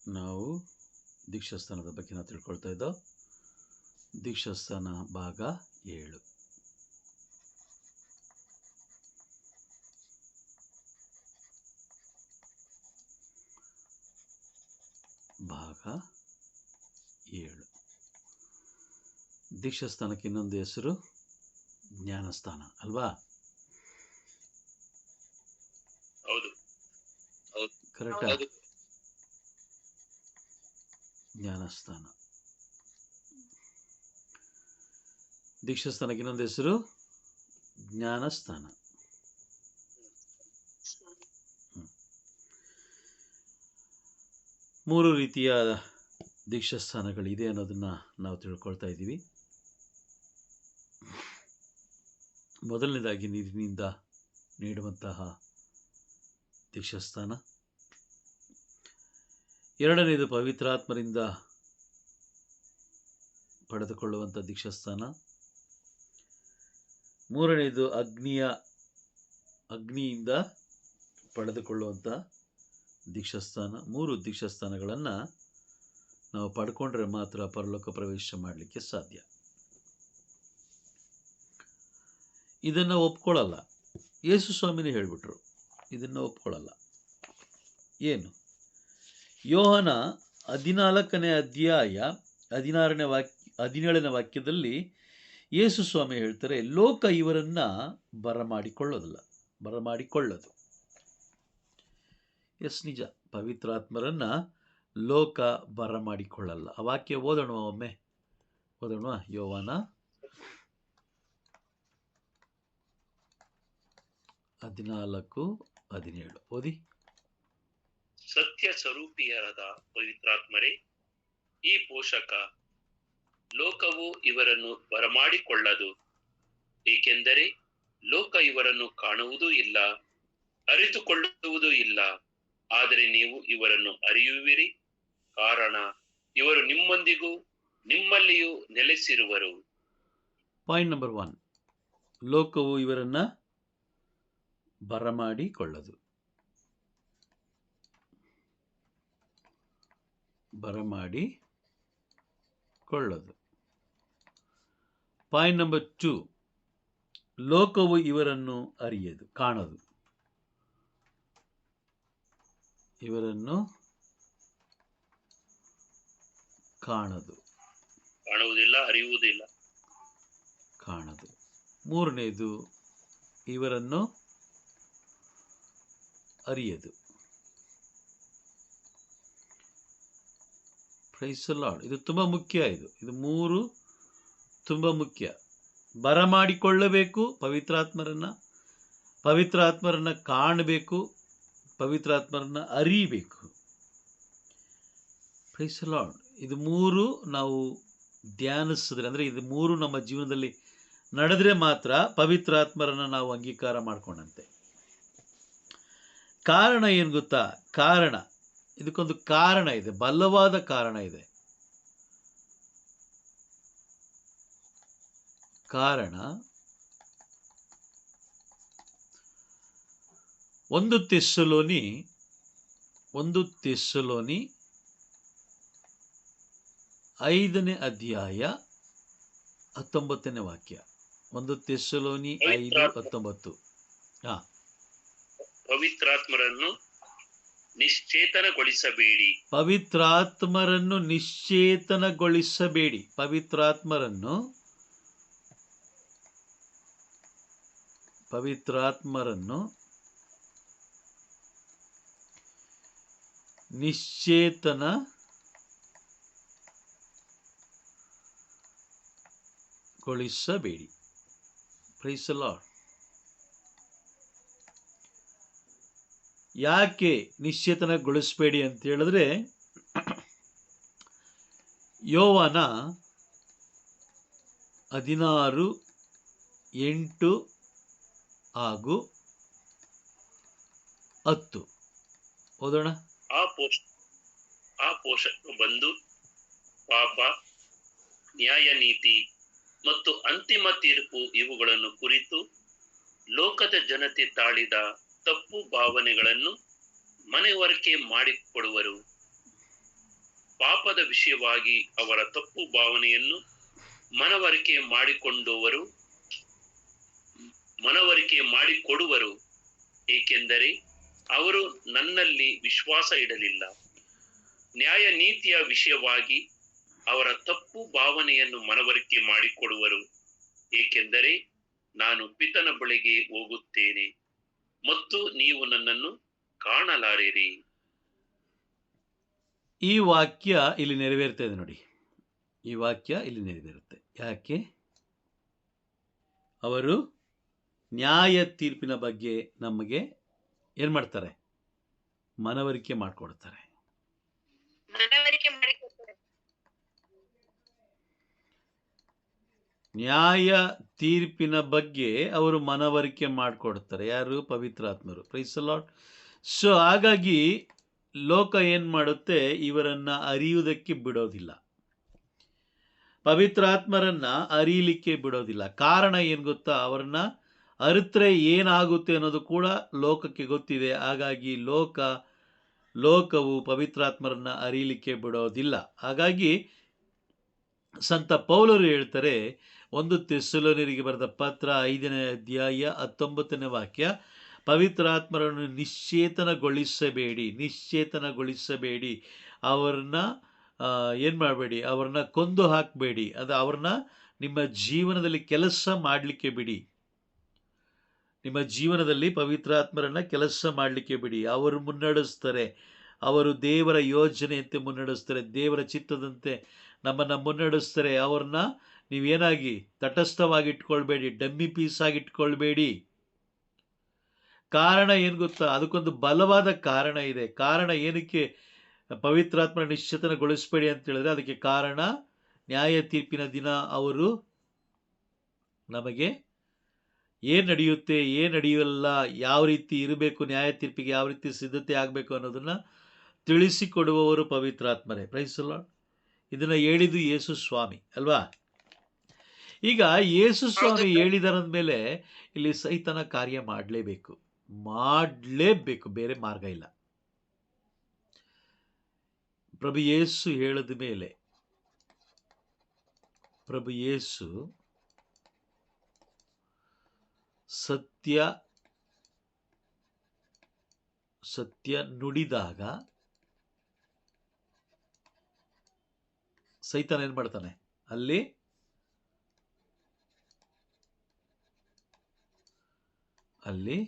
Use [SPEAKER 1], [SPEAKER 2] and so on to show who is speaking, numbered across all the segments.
[SPEAKER 1] ನಾವು ದೀಕ್ಷಾಸ್ಥಾನದ ಬಗ್ಗೆ ನಾವು ತಿಳ್ಕೊಳ್ತಾ ಇದ್ದೋ. ದೀಕ್ಷಾಸ್ಥಾನ ಭಾಗ 7. ಭಾಗ 7. ದೀಕ್ಷಾಸ್ಥಾನಕ್ಕೆ ಇನ್ನೊಂದು ಹೆಸರು ಜ್ಞಾನಸ್ಥಾನ ಅಲ್ವಾ? ಕರೆಕ್ಟಾ? ಜ್ಞಾನಸ್ಥಾನ. ದೀಕ್ಷಾಸ್ಥಾನಕ್ಕೆ ಇನ್ನೊಂದು ಹೆಸರು ಜ್ಞಾನಸ್ಥಾನ. ಮೂರು ರೀತಿಯ ದೀಕ್ಷಾಸ್ಥಾನಗಳಿದೆ ಅನ್ನೋದನ್ನು ನಾವು ತಿಳ್ಕೊಳ್ತಾ ಇದ್ದೀವಿ. ಮೊದಲನೇದಾಗಿ ನೀರಿನಿಂದ ನೀಡುವಂತಹ ದೀಕ್ಷಾಸ್ಥಾನ. ಎರಡನೇದು ಪವಿತ್ರಾತ್ಮರಿಂದ ಪಡೆದುಕೊಳ್ಳುವಂಥ ದೀಕ್ಷಾಸ್ಥಾನ. ಮೂರನೇದು ಅಗ್ನಿಯಿಂದ ಪಡೆದುಕೊಳ್ಳುವಂಥ ದೀಕ್ಷಾಸ್ಥಾನ. ಮೂರು ದೀಕ್ಷಾಸ್ಥಾನಗಳನ್ನು ನಾವು ಪಡ್ಕೊಂಡ್ರೆ ಮಾತ್ರ ಪರಲೋಕ ಪ್ರವೇಶ ಮಾಡಲಿಕ್ಕೆ ಸಾಧ್ಯ. ಇದನ್ನು ಒಪ್ಕೊಳ್ಳಲ್ಲ. ಯೇಸು ಸ್ವಾಮಿನೇ ಹೇಳಿಬಿಟ್ರು, ಇದನ್ನು ಒಪ್ಕೊಳ್ಳಲ್ಲ. ಏನು? ಯೋಹನ 14ನೇ ಅಧ್ಯಾಯ 17ನೇ ವಾಕ್ಯದಲ್ಲಿ ಯೇಸು ಸ್ವಾಮಿ ಹೇಳ್ತಾರೆ, ಲೋಕ ಇವರನ್ನು ಬರಮಾಡಿಕೊಳ್ಳದು. ಎಸ್, ನಿಜ, ಪವಿತ್ರಾತ್ಮರನ್ನು ಲೋಕ ಬರಮಾಡಿಕೊಳ್ಳಲ್ಲ. ಆ ವಾಕ್ಯ ಓದೋಣ, ಒಮ್ಮೆ ಓದೋಣ. ಯೋಹನ 14:17 ಓದಿ.
[SPEAKER 2] ಸತ್ಯ ಸ್ವರೂಪಿಯರಾದ ಪವಿತ್ರಾತ್ಮರೇ, ಈ ಪೋಷಕ ಲೋಕವು ಇವರನ್ನು ಬರಮಾಡಿಕೊಳ್ಳದು, ಏಕೆಂದರೆ ಲೋಕ ಇವರನ್ನು ಕಾಣುವುದೂ ಇಲ್ಲ, ಅರಿತುಕೊಳ್ಳುವುದೂ ಇಲ್ಲ. ಆದರೆ ನೀವು ಇವರನ್ನು ಅರಿಯುವಿರಿ, ಕಾರಣ ಇವರು ನಿಮ್ಮೊಂದಿಗೂ ನಿಮ್ಮಲ್ಲಿಯೂ ನೆಲೆಸಿರುವರು.
[SPEAKER 1] ಪಾಯಿಂಟ್ ನಂಬರ್ 1, ಲೋಕವು ಇವರನ್ನು ಬರಮಾಡಿಕೊಳ್ಳದು. ಪಾಯಿಂಟ್ ನಂಬರ್ 2, ಲೋಕವು ಇವರನ್ನು ಕಾಣದು. ಇವರನ್ನು
[SPEAKER 2] ಕಾಣುವುದಿಲ್ಲ, ಅರಿಯುವುದಿಲ್ಲ.
[SPEAKER 1] ಕಾಣದು. ಮೂರನೇದು, ಇವರನ್ನು ಅರಿಯದು. Price the lord. ಇದು ತುಂಬ ಮುಖ್ಯ. ಇದು ಮೂರು ತುಂಬ ಮುಖ್ಯ. ಬರಮಾಡಿಕೊಳ್ಳಬೇಕು, ಪವಿತ್ರಾತ್ಮರನ್ನು ಕಾಣಬೇಕು, ಪವಿತ್ರಾತ್ಮರನ್ನು ಅರಿಯಬೇಕು. Praise the lord. ಇದು ಮೂರು ನಾವು ಧ್ಯಾನಿಸಿದ್ರೆ, ಅಂದರೆ ಇದು ಮೂರು ನಮ್ಮ ಜೀವನದಲ್ಲಿ ನಡೆದರೆ ಮಾತ್ರ ಪವಿತ್ರಾತ್ಮರನ್ನು ನಾವು ಅಂಗೀಕಾರ ಮಾಡ್ಕೊಂಡಂತೆ. ಕಾರಣ ಏನು ಗೊತ್ತಾ? ಇದಕ್ಕೊಂದು ಕಾರಣ ಇದೆ, ಬಲವಾದ ಕಾರಣ ಇದೆ. ಕಾರಣ 1 ಥೆಸಲೋನಿ 5ನೇ ಅಧ್ಯಾಯ 19ನೇ ವಾಕ್ಯ. 1 ಥೆಸಲೋನಿ 5:19.
[SPEAKER 2] ಪವಿತ್ರಾತ್ಮರನ್ನು ನಿಶ್ಚೇತನಗೊಳಿಸಬೇಡಿ.
[SPEAKER 1] ಪವಿತ್ರಾತ್ಮರನ್ನು ನಿಶ್ಚೇತನಗೊಳಿಸಬೇಡಿ. Praise the Lord. ಯಾಕೆ ನಿಶ್ಚೇತನಗೊಳಿಸಬೇಡಿ ಅಂತ ಹೇಳಿದ್ರೆ, ಯೋವಾನ 16:8 ಹಾಗೂ 10 ಓದೋಣ.
[SPEAKER 2] ಆ ಪೋಷಕನು ಬಂದು ಪಾಪ, ನ್ಯಾಯ, ನೀತಿ ಮತ್ತು ಅಂತಿಮ ತೀರ್ಪು ಇವುಗಳನ್ನು ಕುರಿತು ಲೋಕದ ಜನತೆ ತಾಳಿದ ತಪ್ಪು ಭಾವನೆಗಳನ್ನು ಮನವರಿಕೆ ಮಾಡಿಕೊಡುವರು. ಪಾಪದ ವಿಷಯವಾಗಿ ಅವರ ತಪ್ಪು ಭಾವನೆಯನ್ನು ಮನವರಿಕೆ ಮಾಡಿಕೊಡುವರು, ಏಕೆಂದರೆ ಅವರು ನನ್ನಲ್ಲಿ ವಿಶ್ವಾಸ ಇಡಲಿಲ್ಲ. ನ್ಯಾಯ ನೀತಿಯ ವಿಷಯವಾಗಿ ಅವರ ತಪ್ಪು ಭಾವನೆಯನ್ನು ಮನವರಿಕೆ ಮಾಡಿಕೊಡುವರು, ಏಕೆಂದರೆ ನಾನು ಪಿತನ ಬಳಿಗೆ ಹೋಗುತ್ತೇನೆ ಮತ್ತು ನೀವು ನನ್ನನ್ನು ಕಾಣಲಾರಿರಿ.
[SPEAKER 1] ಈ ವಾಕ್ಯ ಇಲ್ಲಿ ನೆರವೇರ್ತಾ ಇದೆ ನೋಡಿ. ಈ ವಾಕ್ಯ ಇಲ್ಲಿ ನೆರವೇರುತ್ತೆ. ಯಾಕೆ? ಅವರು ನ್ಯಾಯ ತೀರ್ಪಿನ ಬಗ್ಗೆ ನಮಗೆ ಏನು ಮಾಡ್ತಾರೆ? ಮನವರಿಕೆ ಮಾಡಿಕೊಡ್ತಾರೆ. ನ್ಯಾಯ ತೀರ್ಪಿನ ಬಗ್ಗೆ ಅವರು ಮನವರಿಕೆ ಮಾಡಿಕೊಡ್ತಾರೆ. ಯಾರು? ಪವಿತ್ರಾತ್ಮರು. Praise the Lord. ಸೊ ಹಾಗಾಗಿ ಲೋಕ ಏನು ಮಾಡುತ್ತೆ? ಇವರನ್ನು ಅರಿಯುವುದಕ್ಕೆ ಬಿಡೋದಿಲ್ಲ, ಪವಿತ್ರಾತ್ಮರನ್ನ ಅರಿಯಲಿಕ್ಕೆ ಬಿಡೋದಿಲ್ಲ. ಕಾರಣ ಏನು ಗೊತ್ತಾ? ಅವರನ್ನ ಅರಿತ್ರೆ ಏನಾಗುತ್ತೆ ಅನ್ನೋದು ಕೂಡ ಲೋಕಕ್ಕೆ ಗೊತ್ತಿದೆ. ಹಾಗಾಗಿ ಲೋಕವು ಪವಿತ್ರಾತ್ಮರನ್ನ ಅರಿಯಲಿಕ್ಕೆ ಬಿಡೋದಿಲ್ಲ. ಹಾಗಾಗಿ ಸಂತ ಪೌಲರು ಹೇಳ್ತಾರೆ, 1 ಥೆಸಲೋನಿಯರಿಗೆ ಬರೆದ ಪತ್ರ 5ನೇ ಅಧ್ಯಾಯ 19ನೇ ವಾಕ್ಯ, ಪವಿತ್ರಾತ್ಮರನ್ನು ನಿಶ್ಚೇತನಗೊಳಿಸಬೇಡಿ, ಅವ್ರನ್ನ ಏನು ಮಾಡಬೇಡಿ, ಅವ್ರನ್ನ ಕೊಂದು ಹಾಕಬೇಡಿ, ಅವ್ರನ್ನ ನಿಮ್ಮ ಜೀವನದಲ್ಲಿ ಕೆಲಸ ಮಾಡಲಿಕ್ಕೆ ಬಿಡಿ. ನಿಮ್ಮ ಜೀವನದಲ್ಲಿ ಪವಿತ್ರಾತ್ಮರನ್ನ ಕೆಲಸ ಮಾಡಲಿಕ್ಕೆ ಬಿಡಿ. ಅವರು ಮುನ್ನಡೆಸ್ತಾರೆ, ಅವರು ದೇವರ ಯೋಜನೆಯಂತೆ ಮುನ್ನಡೆಸ್ತಾರೆ, ದೇವರ ಚಿತ್ತದಂತೆ ನಮ್ಮನ್ನು ಮುನ್ನಡೆಸ್ತಾರೆ. ಅವ್ರನ್ನ ನೀವೇನಾಗಿ ತಟಸ್ಥವಾಗಿ ಇಟ್ಕೊಳ್ಬೇಡಿ, ಡಮ್ಮಿ ಪೀಸ್ ಆಗಿ ಇಟ್ಕೊಳ್ಬೇಡಿ. ಕಾರಣ ಏನು ಗೊತ್ತಾ? ಅದಕ್ಕೊಂದು ಬಲವಾದ ಕಾರಣ ಇದೆ. ಕಾರಣ ಏನಕ್ಕೆ ಪವಿತ್ರಾತ್ಮ ನಿಶ್ಚೇತನಗೊಳಿಸಬೇಡಿ ಅಂತ ಹೇಳಿದ್ರೆ, ಅದಕ್ಕೆ ಕಾರಣ ನ್ಯಾಯ ತೀರ್ಪಿನ ದಿನ ಅವರು ನಮಗೆ ಏನು ನಡೆಯುತ್ತೆ, ಏನು ನಡೆಯಲ್ಲ, ಯಾವ ರೀತಿ ಇರಬೇಕು, ನ್ಯಾಯ ತೀರ್ಪಿಗೆ ಯಾವ ರೀತಿ ಸಿದ್ಧತೆ ಆಗಬೇಕು ಅನ್ನೋದನ್ನು ತಿಳಿಸಿಕೊಡುವವರು ಪವಿತ್ರಾತ್ಮರೇ. Praise the Lord. ಇದನ್ನು ಹೇಳಿದ್ದು ಯೇಸು ಸ್ವಾಮಿ ಅಲ್ವಾ? ಈಗ ಯೇಸು ಸ್ವಾಮಿ ಹೇಳಿದರಂದ ಮೇಲೆ ಇಲ್ಲಿ ಸೈತನ ಕಾರ್ಯ ಮಾಡಲೇಬೇಕು, ಬೇರೆ ಮಾರ್ಗ ಇಲ್ಲ. ಪ್ರಭು ಯೇಸು ಹೇಳಿದ ಮೇಲೆ, ಪ್ರಭು ಯೇಸು ಸತ್ಯ ನುಡಿದಾಗ ಸೈತಾನ ಏನು ಮಾಡ್ತಾನೆ? ಅಲ್ಲಿ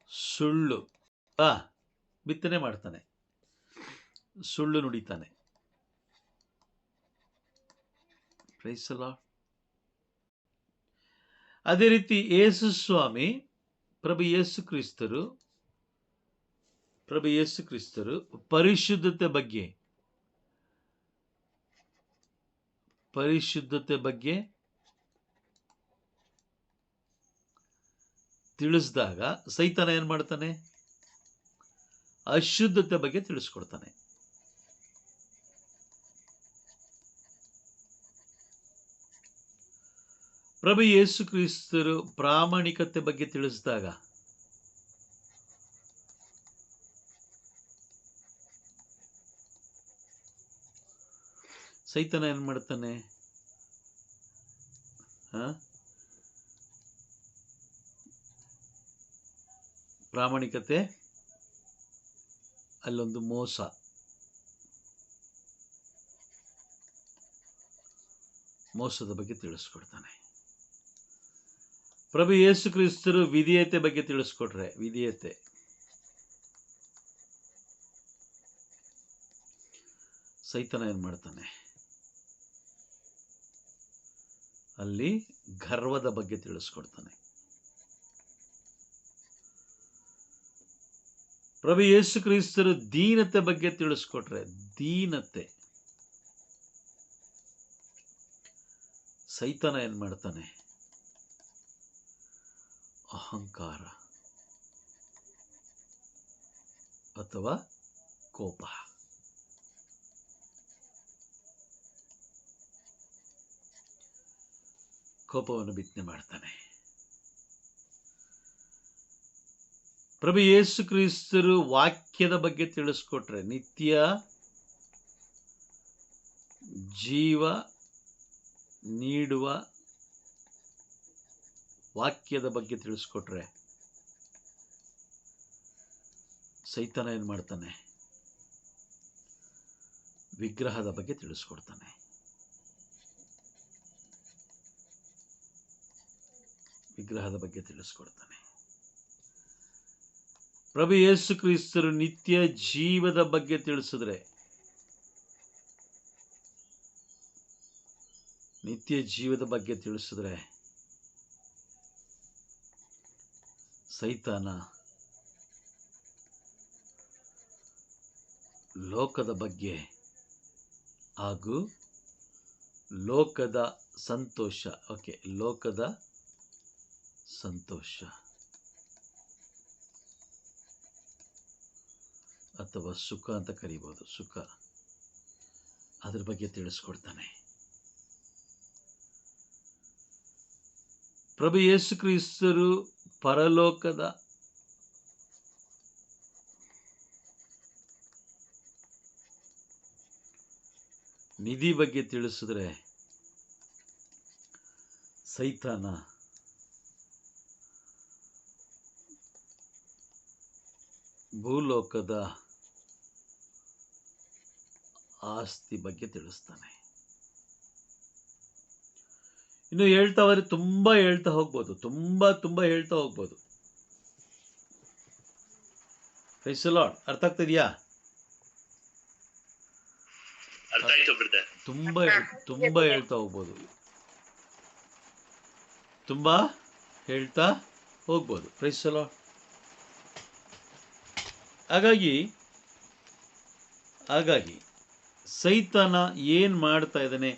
[SPEAKER 1] ಸುಳ್ಳು ಬಿತ್ತನೆ ಮಾಡ್ತಾನೆ, ಸುಳ್ಳು ನುಡಿತಾನೆ. Price the lord. ಅದೇ ರೀತಿ ಯೇಸು ಸ್ವಾಮಿ, ಪ್ರಭು ಯೇಸು ಕ್ರಿಸ್ತರು ಪರಿಶುದ್ಧತೆ ಬಗ್ಗೆ ತಿಳಿಸಿದಾಗ ಸೈತಾನ ಏನು ಮಾಡ್ತಾನೆ? ಅಶುದ್ಧತೆ ಬಗ್ಗೆ ತಿಳಿಸ್ಕೊಡ್ತಾನೆ. ಪ್ರಭು ಯೇಸು ಕ್ರಿಸ್ತರು ಪ್ರಾಮಾಣಿಕತೆ ಬಗ್ಗೆ ತಿಳಿಸಿದಾಗ ಸೈತಾನ ಏನು ಮಾಡ್ತಾನೆ? ಪ್ರಾಮಾಣಿಕತೆ ಅಲ್ಲೊಂದು ಮೋಸದ ಬಗ್ಗೆ ತಿಳಿಸ್ಕೊಡ್ತಾನೆ. ಪ್ರಭು ಯೇಸು ಕ್ರಿಸ್ತರು ವಿಧೇಯತೆ ಬಗ್ಗೆ ತಿಳಿಸ್ಕೊಟ್ರೆ, ವಿಧೇಯತೆ ಸೈತಾನ ಏನು ಮಾಡ್ತಾನೆ? ಅಲ್ಲಿ ಗರ್ವದ ಬಗ್ಗೆ ತಿಳಿಸ್ಕೊಡ್ತಾನೆ. ಪ್ರಭು ಯೇಸು ಕ್ರಿಸ್ತರು ದೀನತೆ ಬಗ್ಗೆ ತಿಳಿಸ್ಕೊಟ್ರೆ, ದೀನತೆ ಸೈತಾನ ಏನು ಮಾಡ್ತಾನೆ? ಅಹಂಕಾರ ಅಥವಾ ಕೋಪವನ್ನು ಬಿತ್ತನೆ ಮಾಡ್ತಾನೆ. ಪ್ರಭು ಯೇಸು ಕ್ರಿಸ್ತರು ವಾಕ್ಯದ ಬಗ್ಗೆ ತಿಳಿಸ್ಕೊಟ್ರೆ, ನಿತ್ಯ ಜೀವ ನೀಡುವ ವಾಕ್ಯದ ಬಗ್ಗೆ ತಿಳಿಸ್ಕೊಟ್ರೆ, ಸೈತಾನ ಏನು ಮಾಡ್ತಾನೆ? ವಿಗ್ರಹದ ಬಗ್ಗೆ ತಿಳಿಸ್ಕೊಡ್ತಾನೆ. ವಿಗ್ರಹದ ಬಗ್ಗೆ ತಿಳಿಸ್ಕೊಡ್ತಾನೆ. ಪ್ರಭು ಯೇಸು ಕ್ರಿಸ್ತರು ನಿತ್ಯ ಜೀವದ ಬಗ್ಗೆ ತಿಳಿಸಿದ್ರೆ, ನಿತ್ಯ ಜೀವದ ಬಗ್ಗೆ ತಿಳಿಸಿದ್ರೆ, ಸೈತಾನ ಲೋಕದ ಬಗ್ಗೆ ಹಾಗೂ ಲೋಕದ ಸಂತೋಷ, ಲೋಕದ ಸಂತೋಷ ಅಥವಾ ಸುಖ ಅಂತ ಕರೀಬೋದು, ಸುಖ, ಅದ್ರ ಬಗ್ಗೆ ತಿಳಿಸ್ಕೊಡ್ತಾನೆ. ಪ್ರಭು ಯೇಸು ಕ್ರಿಸ್ತರು ಪರಲೋಕದ ನಿಧಿ ಬಗ್ಗೆ ತಿಳಿಸಿದ್ರೆ, ಸೈತಾನ ಭೂಲೋಕದ ಆಸ್ತಿ ಬಗ್ಗೆ ತಿಳಿಸ್ತಾನೆ. ಇನ್ನು ಹೇಳ್ತಾ ಹೋದ್ರೆ ತುಂಬಾ ಹೇಳ್ತಾ ಹೋಗ್ಬೋದು, ತುಂಬಾ ಹೇಳ್ತಾ ಹೋಗ್ಬೋದು. Praise the lord. ಅರ್ಥ ಆಗ್ತಿದ್ಯಾ?
[SPEAKER 2] ಅರ್ಥ ಆಯ್ತು ಬ್ರದರ್.
[SPEAKER 1] ತುಂಬಾ ಹೇಳ್ತಾ ಹೋಗ್ಬೋದು, ತುಂಬಾ ಹೇಳ್ತಾ ಹೋಗ್ಬೋದು. Praise the lord. ಹಾಗಾಗಿ ಸೈತಾನ ಏನು ಮಾಡ್ತಾ ಇದ್ದಾನೆ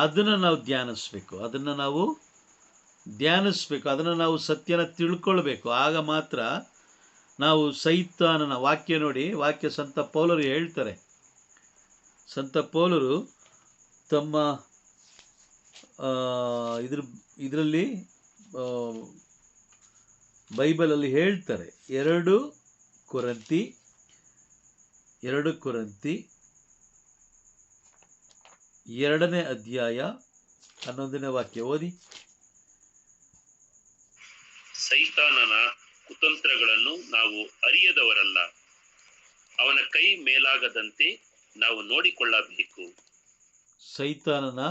[SPEAKER 1] ಅದನ್ನು ನಾವು ಧ್ಯಾನಿಸ್ಬೇಕು, ಅದನ್ನು ನಾವು ಸತ್ಯನ ತಿಳ್ಕೊಳ್ಬೇಕು. ಆಗ ಮಾತ್ರ ನಾವು ಸೈತಾನನ ವಾಕ್ಯ ನೋಡಿ, ವಾಕ್ಯ ಸಂತ ಪೌಲರು ಹೇಳ್ತಾರೆ. ಸಂತ ಪೌಲರು ತಮ್ಮ ಇದರಲ್ಲಿ ಬೈಬಲಲ್ಲಿ ಹೇಳ್ತಾರೆ. 2 ಕೊರಿಂಥಿ 2ನೇ ಅಧ್ಯಾಯ 11ನೇ ವಾಕ್ಯ ಓದಿ.
[SPEAKER 2] ಸೈತಾನನ ಕುತಂತ್ರಗಳನ್ನು ನಾವು ಅರಿಯದವರಲ್ಲ, ಅವನ ಕೈ ಮೇಲಾಗದಂತೆ ನಾವು ನೋಡಿಕೊಳ್ಳಬೇಕು.
[SPEAKER 1] ಸೈತಾನನ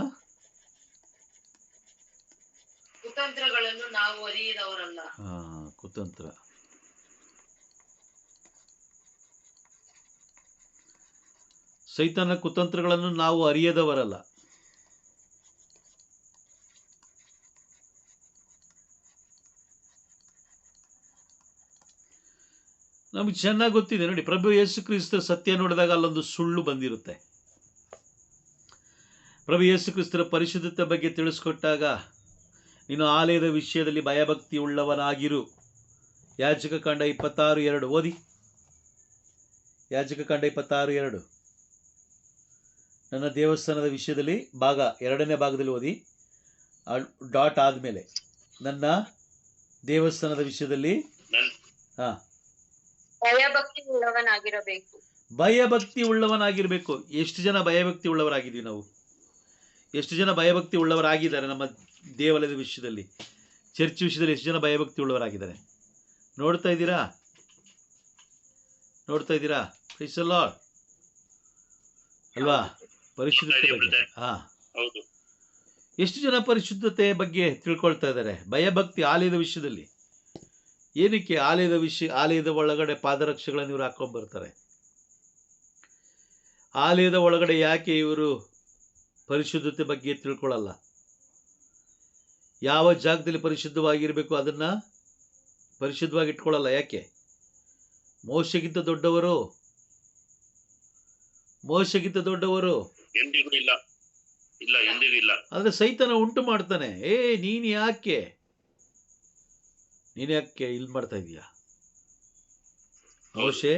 [SPEAKER 3] ಕುತಂತ್ರಗಳನ್ನು ನಾವು ಅರಿಯದವರಲ್ಲ.
[SPEAKER 1] ಕುತಂತ್ರ. ಸೈತಾನ ಕುತಂತ್ರಗಳನ್ನು ನಾವು ಅರಿಯದವರಲ್ಲ. ನಮ್ಗೆ ಚೆನ್ನಾಗಿ ಗೊತ್ತಿದೆ ನೋಡಿ, ಪ್ರಭು ಯೇಸು ಕ್ರಿಸ್ತ ಸತ್ಯ ನೋಡಿದಾಗ ಅಲ್ಲೊಂದು ಸುಳ್ಳು ಬಂದಿರುತ್ತೆ. ಪ್ರಭು ಯೇಸು ಕ್ರಿಸ್ತರ ಪರಿಶುದ್ಧತೆ ಬಗ್ಗೆ ತಿಳಿಸ್ಕೊಟ್ಟಾಗ, ನೀನು ಆಲಯದ ವಿಷಯದಲ್ಲಿ ಭಯಭಕ್ತಿ ಉಳ್ಳವನಾಗಿರು. ಯಾಜಕಕಾಂಡ 26:2 ಓದಿ. ಯಾಜಕಕಾಂಡ 26:2. ನನ್ನ ದೇವಸ್ಥಾನದ ವಿಷಯದಲ್ಲಿ ಭಾಗ 2ನೇ ಭಾಗದಲ್ಲಿ ಓದಿ, ಡಾಟ್ ಆದಮೇಲೆ ನನ್ನ ದೇವಸ್ಥಾನದ ವಿಷಯದಲ್ಲಿ
[SPEAKER 3] ಭಯಭಕ್ತಿ ಉಳ್ಳವನಾಗಿರಬೇಕು.
[SPEAKER 1] ಭಯಭಕ್ತಿ ಉಳ್ಳವನಾಗಿರಬೇಕು. ಎಷ್ಟು ಜನ ಭಯಭಕ್ತಿ ಉಳ್ಳವರಾಗಿದ್ದೀವಿ ನಾವು? ಎಷ್ಟು ಜನ ಭಯಭಕ್ತಿ ಉಳ್ಳವರಾಗಿದ್ದಾರೆ? ನಮ್ಮ ದೇವಾಲಯದ ವಿಷಯದಲ್ಲಿ, ಚರ್ಚ್ ವಿಷಯದಲ್ಲಿ ಎಷ್ಟು ಜನ ಭಯಭಕ್ತಿ ಉಳ್ಳವರಾಗಿದ್ದಾರೆ? ನೋಡ್ತಾ ಇದ್ದೀರಾ? Praise the lord. ಅಲ್ವಾ? ಪರಿಶುದ್ಧತೆ ಬಗ್ಗೆ ಎಷ್ಟು ಜನ ಪರಿಶುದ್ಧತೆ ಬಗ್ಗೆ ತಿಳ್ಕೊಳ್ತಾ ಇದ್ದಾರೆ? ಭಯಭಕ್ತಿ ಆಲಯದ ವಿಷಯದಲ್ಲಿ. ಏನಕ್ಕೆ ಆಲಯದ ಒಳಗಡೆ ಪಾದರಕ್ಷೆಗಳನ್ನು ಇವರು ಹಾಕೊಂಡು ಬರ್ತಾರೆ? ಆಲಯದ ಒಳಗಡೆ ಯಾಕೆ ಇವರು ಪರಿಶುದ್ಧತೆ ಬಗ್ಗೆ ತಿಳ್ಕೊಳ್ಳಲ್ಲ? ಯಾವ ಜಾಗದಲ್ಲಿ ಪರಿಶುದ್ಧವಾಗಿರಬೇಕು ಅದನ್ನ ಪರಿಶುದ್ಧವಾಗಿ ಇಟ್ಕೊಳ್ಳಲ್ಲ. ಯಾಕೆ? ಮೋಶೆಗಿಂತ ದೊಡ್ಡವರು
[SPEAKER 2] ಎಂದಿಗೂ ಇಲ್ಲ.
[SPEAKER 1] ಆದ್ರೆ ಸೈತಾನ ಉಂಟು ಮಾಡ್ತಾನೆ. ನೀನ್ ಯಾಕೆ ಇಲ್ಲಿ ಮಾಡ್ತಾ ಇದೀಯಾ? ಮೋಶೆ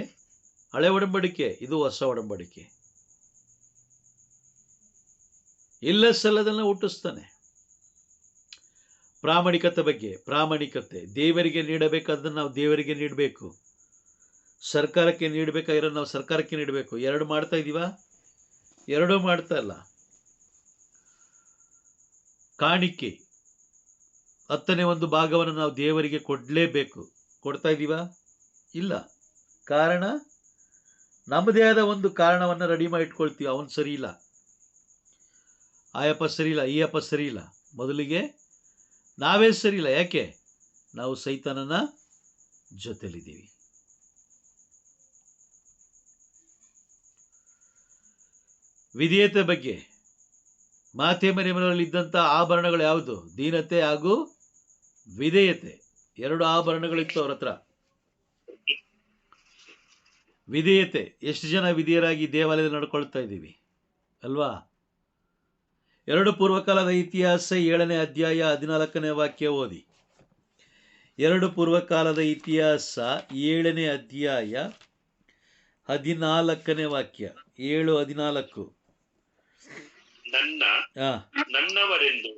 [SPEAKER 1] ಹಳೆ ಒಡಂಬಡಿಕೆ, ಇದು ಹೊಸ ಒಡಂಬಡಿಕೆ. ಇಲ್ಲ ಸಲ್ಲದನ್ನ ಹುಟ್ಟಿಸ್ತಾನೆ. ಪ್ರಾಮಾಣಿಕತೆ ಬಗ್ಗೆ, ಪ್ರಾಮಾಣಿಕತೆ ದೇವರಿಗೆ ನೀಡಬೇಕಾದನ್ನು ನಾವು ದೇವರಿಗೆ ನೀಡಬೇಕು, ಸರ್ಕಾರಕ್ಕೆ ನೀಡಬೇಕಾಗಿರೋ ನಾವು ಸರ್ಕಾರಕ್ಕೆ ನೀಡಬೇಕು. ಎರಡು ಮಾಡ್ತಾ ಇದ್ದೀವಾ? ಎರಡೂ ಮಾಡ್ತಾ ಇಲ್ಲ. ಕಾಣಿಕೆ 10% ನಾವು ದೇವರಿಗೆ ಕೊಡಲೇಬೇಕು. ಕೊಡ್ತಾ ಇದ್ದೀವಾ? ಇಲ್ಲ. ಕಾರಣ ನಮ್ಮದೇ ಆದ ಒಂದು ಕಾರಣವನ್ನು ರೆಡಿ ಮಾಡಿ ಇಟ್ಕೊಳ್ತೀವಿ. ಅವನು ಸರಿ ಇಲ್ಲ, ಆಯಪ್ಪ ಸರಿ ಇಲ್ಲ, ಈ ಅಪ್ಪ ಸರಿ ಇಲ್ಲ. ಮೊದಲಿಗೆ ನಾವೇ ಸರಿ ಇಲ್ಲ. ಯಾಕೆ? ನಾವು ಸೈತಾನನ ಜೊತೆಲಿದ್ದೀವಿ. ವಿಧೇಯತೆ ಬಗ್ಗೆ, ಮಾತೆ ಮರಿಯಮ್ಮನಲ್ಲಿ ಇದ್ದಂಥ ಆಭರಣಗಳು ಯಾವುದು? ದೀನತೆ ಹಾಗೂ ವಿಧೇಯತೆ. 2 ಆಭರಣಗಳಿತ್ತು ಅವ್ರ ಹತ್ರ. ವಿಧೇಯತೆ. ಎಷ್ಟು ಜನ ವಿಧೇಯರಾಗಿ ದೇವಾಲಯದಲ್ಲಿ ನಡ್ಕೊಳ್ತಾ ಇದ್ದೀವಿ ಅಲ್ವಾ? 2 ಪೂರ್ವಕಾಲದ ಇತಿಹಾಸ 7ನೇ ಅಧ್ಯಾಯ 14ನೇ ವಾಕ್ಯ ಓದಿ. 2 ಪೂರ್ವಕಾಲದ ಇತಿಹಾಸ 7ನೇ ಅಧ್ಯಾಯ 14ನೇ ವಾಕ್ಯ. 7:14.
[SPEAKER 2] ನನ್ನವರೆಂದು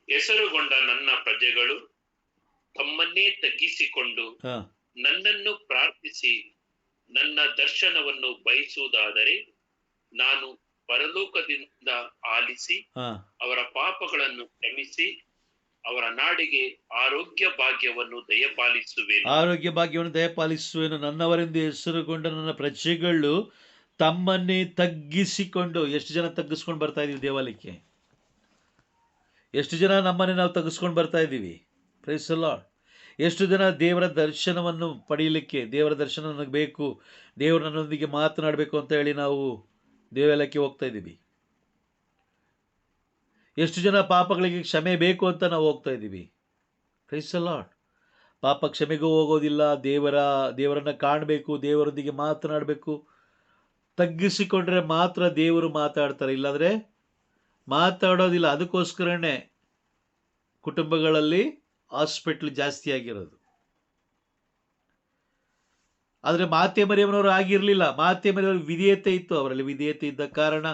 [SPEAKER 2] ಹೆಸರುಗೊಂಡ ನನ್ನ ಪ್ರಜೆಗಳು ತಮ್ಮನ್ನೇ ತಗ್ಗಿಸಿಕೊಂಡು ನನ್ನನ್ನು ಪ್ರಾರ್ಥಿಸಿ ನನ್ನ ದರ್ಶನವನ್ನು ಬಯಸುವುದಾದರೆ ನಾನು ಪರಲೋಕದಿಂದ ಆಲಿಸಿ ಅವರ ಪಾಪಗಳನ್ನು ಕ್ಷಮಿಸಿ ಅವರ ನಾಡಿಗೆ ಆರೋಗ್ಯ ಭಾಗ್ಯವನ್ನು
[SPEAKER 1] ದಯಪಾಲಿಸುವೆನು. ನನ್ನವರೆಂದು ಹೆಸರುಗೊಂಡ ನನ್ನ ಪ್ರಜೆಗಳು ತಮ್ಮನ್ನೇ ತಗ್ಗಿಸಿಕೊಂಡು. ಎಷ್ಟು ಜನ ತಗ್ಗಿಸ್ಕೊಂಡು ಬರ್ತಾ ಇದೀವಿ ದೇವಾಲಯಕ್ಕೆ? ಎಷ್ಟು ಜನ ನಮ್ಮನ್ನೇ ನಾವು ತಗ್ಗಿಸ್ಕೊಂಡು ಬರ್ತಾ ಇದ್ದೀವಿ? Praise the lord. ಎಷ್ಟು ಜನ ದೇವರ ದರ್ಶನವನ್ನು ಪಡೆಯಲಿಕ್ಕೆ, ದೇವರ ದರ್ಶನ ನನಗೆ ಬೇಕು, ದೇವರು ನನ್ನೊಂದಿಗೆ ಮಾತನಾಡಬೇಕು ಅಂತ ಹೇಳಿ ನಾವು ದೇವಾಲಯಕ್ಕೆ ಹೋಗ್ತಾ ಇದ್ದೀವಿ? ಎಷ್ಟು ಜನ ಪಾಪಗಳಿಗೆ ಕ್ಷಮೆ ಬೇಕು ಅಂತ ನಾವು ಹೋಗ್ತಾ ಇದ್ದೀವಿ? Praise the lord. ಪಾಪ ಕ್ಷಮೆಗೂ ಹೋಗೋದಿಲ್ಲ. ದೇವರನ್ನು ಕಾಣಬೇಕು, ದೇವರೊಂದಿಗೆ ಮಾತನಾಡಬೇಕು. ತಗ್ಗಿಸಿಕೊಂಡ್ರೆ ಮಾತ್ರ ದೇವರು ಮಾತಾಡ್ತಾರೆ, ಇಲ್ಲಾಂದರೆ ಮಾತಾಡೋದಿಲ್ಲ. ಅದಕ್ಕೋಸ್ಕರನೇ ಕುಟುಂಬಗಳಲ್ಲಿ ಹಾಸ್ಪಿಟ್ಲ್ ಜಾಸ್ತಿ ಆಗಿರೋದು. ಆದರೆ ಮಾತೆ ಮರಿಯಮ್ಮನವರು ಆಗಿರಲಿಲ್ಲ. ಮಾತೆ ಮರಿಯಮ್ಮನ ವಿಧೇಯತೆ ಇತ್ತು. ಅವರಲ್ಲಿ ವಿಧೇಯತೆ ಇದ್ದ ಕಾರಣ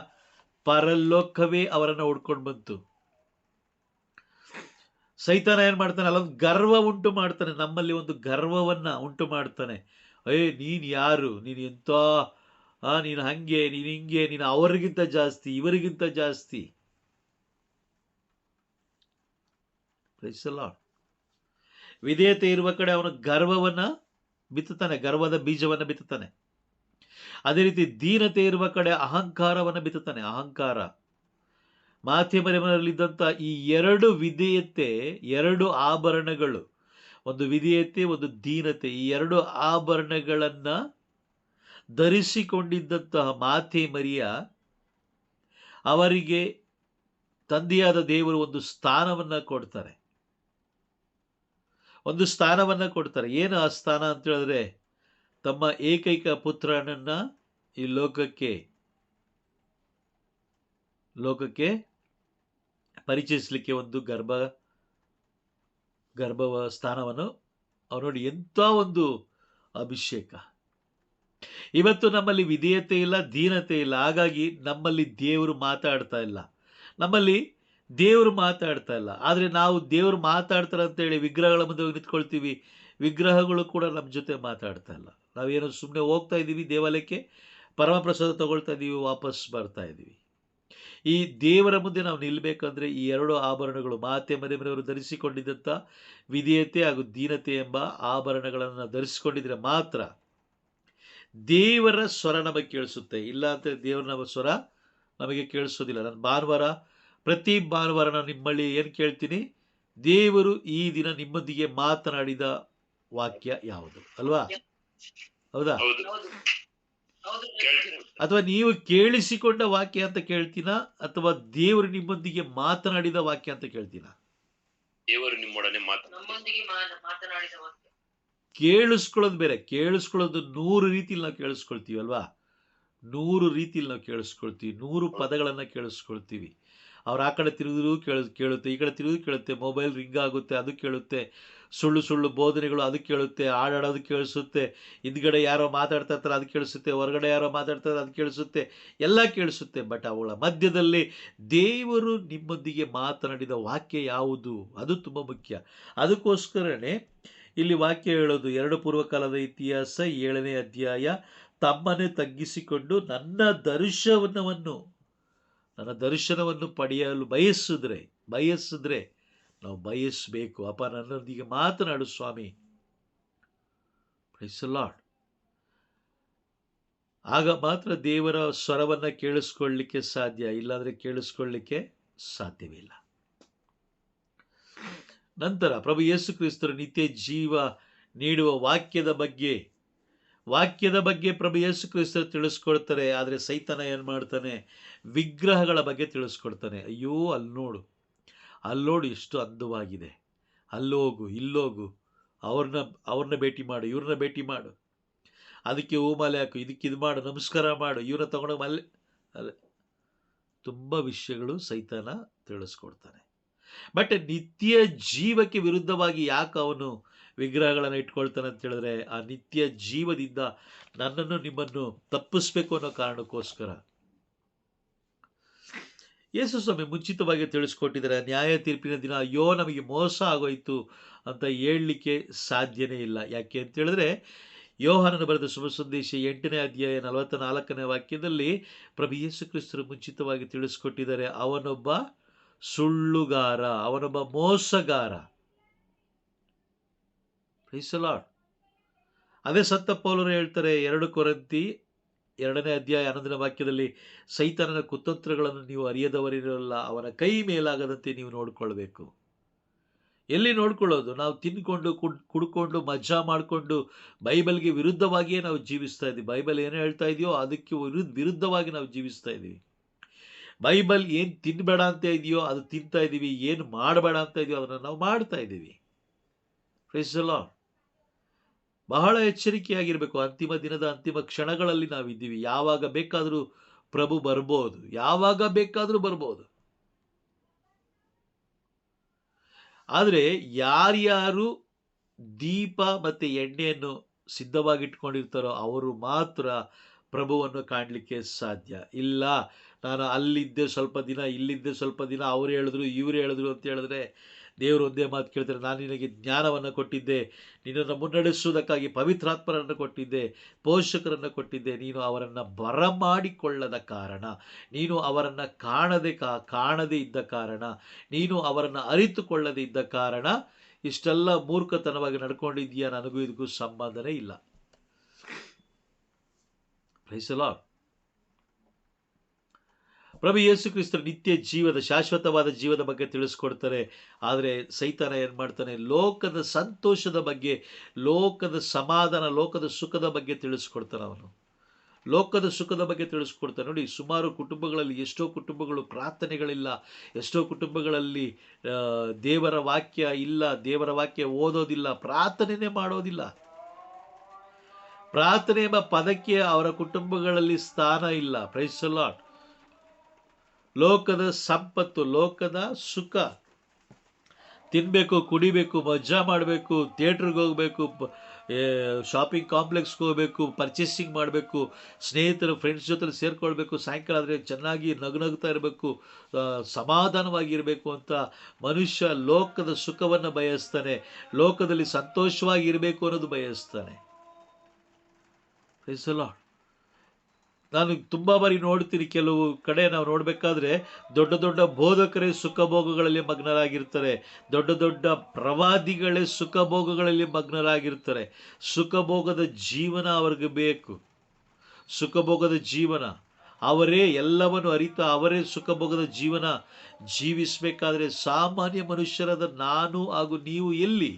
[SPEAKER 1] ಪರಲೋಕವೇ ಅವರನ್ನು ಹುಡ್ಕೊಂಡು ಬಂತು. ಸೈತಾನ ಏನು ಮಾಡ್ತಾನೆ? ಅಲ್ಲೊಂದು ಗರ್ವ ಉಂಟು ಮಾಡ್ತಾನೆ. ನಮ್ಮಲ್ಲಿ ಒಂದು ಗರ್ವವನ್ನು ಉಂಟು ಮಾಡ್ತಾನೆ. ನೀನು ಯಾರು? ನೀನು ಎಂಥ, ನೀನು ಹಂಗೆ, ನೀನು ಹಿಂಗೆ, ನೀನು ಅವರಿಗಿಂತ ಜಾಸ್ತಿ, ಇವರಿಗಿಂತ ಜಾಸ್ತಿ. Price the lord. ವಿಧೇಯತೆ ಇರುವ ಕಡೆ ಅವನು ಗರ್ವವನ್ನು ಬಿತ್ತುತ್ತಾನೆ, ಗರ್ವದ ಬೀಜವನ್ನು ಬಿತ್ತುತ್ತಾನೆ. ಅದೇ ರೀತಿ ದೀನತೆ ಇರುವ ಕಡೆ ಅಹಂಕಾರವನ್ನು ಬಿತ್ತುತ್ತಾನೆ, ಅಹಂಕಾರ. ಮಾತೆ ಮರಿಯಮ್ಮನಲ್ಲಿದ್ದಂಥ ಈ 2 ವಿಧೇಯತೆ, 2 ಆಭರಣಗಳು, ಒಂದು ವಿಧೇಯತೆ, ಒಂದು ದೀನತೆ, ಈ 2 ಆಭರಣಗಳನ್ನು ಧರಿಸಿಕೊಂಡಿದ್ದಂತಹ ಮಾತೆ ಮರಿಯ ಅವರಿಗೆ ತಂದೆಯಾದ ದೇವರು ಒಂದು ಸ್ಥಾನವನ್ನು ಕೊಡ್ತಾರೆ. ಒಂದು ಸ್ಥಾನವನ್ನು ಕೊಡ್ತಾರೆ. ಏನು ಆ ಸ್ಥಾನ ಅಂತ ಹೇಳಿದ್ರೆ, ತಮ್ಮ ಏಕೈಕ ಪುತ್ರನನ್ನು ಈ ಲೋಕಕ್ಕೆ ಪರಿಚಯಿಸಲಿಕ್ಕೆ ಒಂದು ಗರ್ಭವ ಸ್ಥಾನವನ್ನು ಅವ್ರು ನೋಡಿ. ಎಂಥ ಒಂದು ಅಭಿಷೇಕ! ಇವತ್ತು ನಮ್ಮಲ್ಲಿ ವಿಧೇಯತೆ ಇಲ್ಲ, ದೀನತೆ ಇಲ್ಲ. ಹಾಗಾಗಿ ನಮ್ಮಲ್ಲಿ ದೇವರು ಮಾತಾಡ್ತಾ ಇಲ್ಲ. ಆದರೆ ನಾವು ದೇವರು ಮಾತಾಡ್ತಾರೆ ಅಂತೇಳಿ ವಿಗ್ರಹಗಳ ಮುಂದೆ ಹೋಗಿ ನಿಂತ್ಕೊಳ್ತೀವಿ. ವಿಗ್ರಹಗಳು ಕೂಡ ನಮ್ಮ ಜೊತೆ ಮಾತಾಡ್ತಾ ಇಲ್ಲ. ನಾವೇನೋ ಸುಮ್ಮನೆ ಹೋಗ್ತಾ ಇದ್ದೀವಿ ದೇವಾಲಯಕ್ಕೆ, ಪರಮಪ್ರಸಾದ ತಗೊಳ್ತಾ ಇದ್ದೀವಿ, ವಾಪಸ್ ಬರ್ತಾ ಇದ್ದೀವಿ. ಈ ದೇವರ ಮುಂದೆ ನಾವು ನಿಲ್ಲಬೇಕಂದ್ರೆ ಈ 2 ಆಭರಣಗಳು, ಮಾತೆ ಮರಿಯಮ್ಮನವರು ಧರಿಸಿಕೊಂಡಿದ್ದಂಥ ವಿಧೇಯತೆ ಹಾಗೂ ದೀನತೆ ಎಂಬ ಆಭರಣಗಳನ್ನು ಧರಿಸಿಕೊಂಡಿದ್ರೆ ಮಾತ್ರ ದೇವರ ಸ್ವರ ನಮಗೆ ಕೇಳಿಸುತ್ತೆ. ಇಲ್ಲ ಅಂತ ದೇವರ ನಮ್ಮ ಸ್ವರ ನಮಗೆ ಕೇಳಿಸೋದಿಲ್ಲ. ನಾನು ಪ್ರತಿ ಭಾನುವಾರ ನಾನು ನಿಮ್ಮಲ್ಲಿ ಏನು ಕೇಳ್ತೀನಿ? ದೇವರು ಈ ದಿನ ನಿಮ್ಮೊಂದಿಗೆ ಮಾತನಾಡಿದ ವಾಕ್ಯ ಯಾವುದು? ಅಲ್ವಾ? ಹೌದಾ? ಅಥವಾ ನೀವು ಕೇಳಿಸಿಕೊಂಡ ವಾಕ್ಯ ಅಂತ ಕೇಳ್ತೀನಾ, ಅಥವಾ ದೇವರು ನಿಮ್ಮೊಂದಿಗೆ ಮಾತನಾಡಿದ ವಾಕ್ಯ ಅಂತ ಕೇಳ್ತೀನಾ?
[SPEAKER 2] ದೇವರು ನಿಮ್ಮೊಡನೆ
[SPEAKER 3] ಮಾತನಾಡಿದ ವಾಕ್ಯ.
[SPEAKER 1] ಕೇಳಿಸ್ಕೊಳ್ಳೋದು ಬೇರೆ, ಕೇಳಿಸ್ಕೊಳ್ಳೋದು 100 ರೀತಿಯಲ್ಲಿ ನಾವು ಕೇಳಿಸ್ಕೊಳ್ತೀವಿ ಅಲ್ವಾ? 100 ರೀತಿಯಲ್ಲಿ ನಾವು ಕೇಳಿಸ್ಕೊಳ್ತೀವಿ, 100 ಪದಗಳನ್ನು ಕೇಳಿಸ್ಕೊಳ್ತೀವಿ. ಅವ್ರು ಆ ಕಡೆ ತಿರುಗಿದ್ರು ಕೇಳುತ್ತೆ, ಈ ಕಡೆ ತಿರುಗಿದ್ರು ಕೇಳುತ್ತೆ, ಮೊಬೈಲ್ ರಿಂಗ್ ಆಗುತ್ತೆ ಅದು ಕೇಳುತ್ತೆ, ಸುಳ್ಳು ಸುಳ್ಳು ಬೋಧನೆಗಳು ಅದು ಕೇಳುತ್ತೆ, ಹಾಡಾಡೋದು ಕೇಳಿಸುತ್ತೆ, ಹಿಂದ್ಗಡೆ ಯಾರೋ ಮಾತಾಡ್ತಾ ಇರ್ತಾರೆ ಅದು ಕೇಳಿಸುತ್ತೆ, ಹೊರಗಡೆ ಯಾರೋ ಮಾತಾಡ್ತಾರೆ ಅದು ಕೇಳಿಸುತ್ತೆ, ಎಲ್ಲ ಕೇಳಿಸುತ್ತೆ. ಬಟ್ ಅವುಗಳ ಮಧ್ಯದಲ್ಲಿ ದೇವರು ನಿಮ್ಮೊಂದಿಗೆ ಮಾತನಾಡಿದ ವಾಕ್ಯ ಯಾವುದು, ಅದು ತುಂಬ ಮುಖ್ಯ. ಅದಕ್ಕೋಸ್ಕರನೇ ಇಲ್ಲಿ ವಾಕ್ಯ ಹೇಳೋದು 2 ಪೂರ್ವಕಾಲದ ಇತಿಹಾಸ 7ನೇ ಅಧ್ಯಾಯ, ತಮ್ಮನ್ನೇ ತಗ್ಗಿಸಿಕೊಂಡು ನನ್ನ ದರ್ಶನವನ್ನು ಪಡೆಯಲು ಬಯಸಿದ್ರೆ ನಾವು ಬಯಸಬೇಕು. ಅಪ್ಪ ನನ್ನೊಂದಿಗೆ ಮಾತನಾಡು ಸ್ವಾಮಿ, ಪ್ರೈಸ್ ದಿ ಲಾರ್ಡ್. ಆಗ ಮಾತ್ರ ದೇವರ ಸ್ವರವನ್ನು ಕೇಳಿಸ್ಕೊಳ್ಳಿಕ್ಕೆ ಸಾಧ್ಯ, ಇಲ್ಲಾಂದ್ರೆ ಕೇಳಿಸ್ಕೊಳ್ಳಿಕ್ಕೆ ಸಾಧ್ಯವಿಲ್ಲ. ನಂತರ ಪ್ರಭು ಯೇಸು ಕ್ರಿಸ್ತರು ನಿತ್ಯ ಜೀವ ನೀಡುವ ವಾಕ್ಯದ ಬಗ್ಗೆ ಪ್ರಭು ಯೇಸು ಕ್ರಿಸ್ತರು ತಿಳಿಸ್ಕೊಡ್ತಾರೆ. ಆದರೆ ಸೈತಾನ ಏನು ಮಾಡ್ತಾನೆ, ವಿಗ್ರಹಗಳ ಬಗ್ಗೆ ತಿಳಿಸ್ಕೊಡ್ತಾನೆ. ಅಯ್ಯೋ ಅಲ್ಲೋಡು ಎಷ್ಟು ಅಂದವಾಗಿದೆ, ಅಲ್ಲೋಗು ಇಲ್ಲೋಗು, ಅವ್ರನ್ನ ಭೇಟಿ ಮಾಡು, ಇವ್ರನ್ನ ಭೇಟಿ ಮಾಡು, ಅದಕ್ಕೆ ಹೂಮಾಲೆ ಹಾಕು, ಇದಕ್ಕೆ ಇದು ಮಾಡು, ನಮಸ್ಕಾರ ಮಾಡು, ಇವ್ರನ್ನ ತಗೊಂಡೋಗಿ ಅಲ್ಲ, ತುಂಬ ವಿಷಯಗಳು ಸೈತಾನ ತಿಳಿಸ್ಕೊಡ್ತಾನೆ. ಬಟ್ ನಿತ್ಯ ಜೀವಕ್ಕೆ ವಿರುದ್ಧವಾಗಿ ಯಾಕೆ ಅವನು ವಿಗ್ರಹಗಳನ್ನು ಇಟ್ಕೊಳ್ತಾನೆ ಅಂತ ಹೇಳಿದ್ರೆ, ಆ ನಿತ್ಯ ಜೀವದಿಂದ ನನ್ನನ್ನು ನಿಮ್ಮನ್ನು ತಪ್ಪಿಸ್ಬೇಕು ಅನ್ನೋ ಕಾರಣಕ್ಕೋಸ್ಕರ. ಯೇಸು ಸ್ವಾಮಿ ಮುಂಚಿತವಾಗಿ ತಿಳಿಸ್ಕೊಟ್ಟಿದ್ದಾರೆ, ನ್ಯಾಯ ತೀರ್ಪಿನ ದಿನ ಅಯ್ಯೋ ನಮಗೆ ಮೋಸ ಆಗೋಯ್ತು ಅಂತ ಹೇಳಲಿಕ್ಕೆ ಸಾಧ್ಯನೇ ಇಲ್ಲ. ಯಾಕೆ ಅಂತ ಹೇಳಿದ್ರೆ, ಯೋಹಾನನ ಬರೆದ ಶುಭ ಸಂದೇಶ 8ನೇ ಅಧ್ಯಾಯ 44ನೇ ವಾಕ್ಯದಲ್ಲಿ ಪ್ರಭು ಯೇಸು ಕ್ರಿಸ್ತರು ಮುಂಚಿತವಾಗಿ ತಿಳಿಸ್ಕೊಟ್ಟಿದ್ದಾರೆ, ಅವನೊಬ್ಬ ಸುಳ್ಳುಗಾರ, ಅವನೊಬ್ಬ ಮೋಸಗಾರ. Price the lord. ಅದೇ ಸಂತ ಪೌಲರು ಹೇಳ್ತಾರೆ 2 ಕೊರಿಂಥಿ 2ನೇ ಅಧ್ಯಾಯ 11ನೇ ವಾಕ್ಯದಲ್ಲಿ, ಸೈತಾನನ ಕುತಂತ್ರಗಳನ್ನು ನೀವು ಅರಿಯದವರಿರಲ್ಲ, ಅವನ ಕೈ ಮೇಲಾಗದಂತೆ ನೀವು ನೋಡ್ಕೊಳ್ಬೇಕು. ಎಲ್ಲಿ ನೋಡ್ಕೊಳ್ಳೋದು? ನಾವು ತಿನ್ಕೊಂಡು ಕುಡ್ಕೊಂಡು ಮಜಾ ಮಾಡಿಕೊಂಡು ಬೈಬಲ್ಗೆ ವಿರುದ್ಧವಾಗಿಯೇ ನಾವು ಜೀವಿಸ್ತಾ ಇದ್ದೀವಿ. ಬೈಬಲ್ ಏನು ಹೇಳ್ತಾ ಇದೆಯೋ ಅದಕ್ಕೆ ವಿರುದ್ಧವಾಗಿ ನಾವು ಜೀವಿಸ್ತಾ ಇದ್ದೀವಿ. ಬೈಬಲ್ ಏನು ತಿನ್ನಬೇಡ ಅಂತ ಇದೆಯೋ ಅದು ತಿಂತಾ ಇದ್ದೀವಿ, ಏನು ಮಾಡಬೇಡ ಅಂತ ಇದೆಯೋ ಅದನ್ನು ನಾವು ಮಾಡ್ತಾ ಇದ್ದೀವಿ. Praise the lord. ಬಹಳ ಎಚ್ಚರಿಕೆಯಾಗಿರಬೇಕು. ಅಂತಿಮ ದಿನದ ಅಂತಿಮ ಕ್ಷಣಗಳಲ್ಲಿ ನಾವಿದ್ದೀವಿ. ಯಾವಾಗ ಬೇಕಾದರೂ ಪ್ರಭು ಬರ್ಬೋದು, ಯಾವಾಗ ಬೇಕಾದರೂ ಬರ್ಬೋದು. ಆದರೆ ಯಾರ್ಯಾರು ದೀಪ ಮತ್ತು ಎಣ್ಣೆಯನ್ನು ಸಿದ್ಧವಾಗಿಟ್ಕೊಂಡಿರ್ತಾರೋ ಅವರು ಮಾತ್ರ ಪ್ರಭುವನ್ನು ಕಾಣಲಿಕ್ಕೆ ಸಾಧ್ಯ. ಇಲ್ಲ, ನಾನು ಅಲ್ಲಿದ್ದೆ ಸ್ವಲ್ಪ ದಿನ, ಇಲ್ಲಿದ್ದೆ ಸ್ವಲ್ಪ ದಿನ, ಅವ್ರು ಹೇಳಿದ್ರು ಇವ್ರು ಹೇಳಿದ್ರು ಅಂತ ಹೇಳಿದ್ರೆ ದೇವರು ಒಂದೇ ಮಾತು ಕೇಳ್ತಾರೆ, ನಾನು ನಿನಗೆ ಜ್ಞಾನವನ್ನು ಕೊಟ್ಟಿದ್ದೆ, ನಿನ್ನನ್ನು ಮುನ್ನಡೆಸುವುದಕ್ಕಾಗಿ ಪವಿತ್ರಾತ್ಮರನ್ನು ಕೊಟ್ಟಿದ್ದೆ, ಪೋಷಕರನ್ನು ಕೊಟ್ಟಿದ್ದೆ, ನೀನು ಅವರನ್ನು ಬರಮಾಡಿಕೊಳ್ಳದ ಕಾರಣ, ನೀನು ಅವರನ್ನು ಕಾಣದೇ ಇದ್ದ ಕಾರಣ, ನೀನು ಅವರನ್ನು ಅರಿತುಕೊಳ್ಳದೇ ಇದ್ದ ಕಾರಣ ಇಷ್ಟೆಲ್ಲ ಮೂರ್ಖತನವಾಗಿ ನಡ್ಕೊಂಡಿದ್ದೀಯಾ, ನನಗೂ ಇದಕ್ಕೂ ಸಂಬಂಧನೇ ಇಲ್ಲ. Praise the Lord. ಪ್ರಭು ಯೇಸು ಕ್ರಿಸ್ತರು ನಿತ್ಯ ಜೀವದ ಶಾಶ್ವತವಾದ ಜೀವದ ಬಗ್ಗೆ ತಿಳಿಸ್ಕೊಡ್ತಾರೆ. ಆದರೆ ಸೈತಾನ ಏನು ಮಾಡ್ತಾನೆ, ಲೋಕದ ಸಂತೋಷದ ಬಗ್ಗೆ, ಲೋಕದ ಸಮಾಧಾನ, ಲೋಕದ ಸುಖದ ಬಗ್ಗೆ ತಿಳಿಸ್ಕೊಡ್ತಾನೆ. ಅವನು ಲೋಕದ ಸುಖದ ಬಗ್ಗೆ ತಿಳಿಸ್ಕೊಡ್ತಾನೆ. ನೋಡಿ, ಸುಮಾರು ಕುಟುಂಬಗಳಲ್ಲಿ, ಎಷ್ಟೋ ಕುಟುಂಬಗಳು ಪ್ರಾರ್ಥನೆಗಳಿಲ್ಲ, ಎಷ್ಟೋ ಕುಟುಂಬಗಳಲ್ಲಿ ದೇವರ ವಾಕ್ಯ ಇಲ್ಲ, ದೇವರ ವಾಕ್ಯ ಓದೋದಿಲ್ಲ, ಪ್ರಾರ್ಥನೆನೇ ಮಾಡೋದಿಲ್ಲ. ಪ್ರಾರ್ಥನೆ ಎಂಬ ಪದಕ್ಕೆ ಅವರ ಕುಟುಂಬಗಳಲ್ಲಿ ಸ್ಥಾನ ಇಲ್ಲ. Praise the lord. ಲೋಕದ ಸಂಪತ್ತು, ಲೋಕದ ಸುಖ, ತಿನ್ನಬೇಕು, ಕುಡಿಬೇಕು, ಮಜಾ ಮಾಡಬೇಕು, ಥಿಯೇಟ್ರಿಗೆ ಹೋಗಬೇಕು, ಶಾಪಿಂಗ್ ಕಾಂಪ್ಲೆಕ್ಸ್ಗೆ ಹೋಗಬೇಕು, ಪರ್ಚೇಸಿಂಗ್ ಮಾಡಬೇಕು, ಸ್ನೇಹಿತರು ಫ್ರೆಂಡ್ಸ್ ಜೊತೆ ಸೇರ್ಕೊಳ್ಬೇಕು, ಸಾಯಂಕಾಲ ಆದರೆ ಚೆನ್ನಾಗಿ ನಗುನಗ್ತಾ ಇರಬೇಕು, ಸಮಾಧಾನವಾಗಿರಬೇಕು ಅಂತ ಮನುಷ್ಯ ಲೋಕದ ಸುಖವನ್ನು ಬಯಸ್ತಾನೆ, ಲೋಕದಲ್ಲಿ ಸುಖವಾಗಿ ಇರಬೇಕು ಅನ್ನೋದು ಬಯಸ್ತಾನೆ. Price the lord. ನಾನು ತುಂಬ ಬಾರಿ ನೋಡ್ತೀನಿ, ಕೆಲವು ಕಡೆ ನಾವು ನೋಡಬೇಕಾದ್ರೆ ದೊಡ್ಡ ದೊಡ್ಡ ಬೋಧಕರೇ ಸುಖಭೋಗಗಳಲ್ಲಿ ಮಗ್ನರಾಗಿರ್ತಾರೆ, ದೊಡ್ಡ ದೊಡ್ಡ ಪ್ರವಾದಿಗಳೇ ಸುಖಭೋಗಗಳಲ್ಲಿ ಮಗ್ನರಾಗಿರ್ತಾರೆ. ಸುಖಭೋಗದ ಜೀವನ ಅವ್ರಿಗೆ ಬೇಕು, ಸುಖಭೋಗದ ಜೀವನ. ಅವರೇ ಎಲ್ಲವನ್ನು ಅರಿತ ಅವರೇ ಸುಖಭೋಗದ ಜೀವನ ಜೀವಿಸಬೇಕಾದ್ರೆ ಸಾಮಾನ್ಯ ಮನುಷ್ಯರಾದ ನಾನು ಹಾಗೂ ನೀವು ಎಲ್ಲಿ?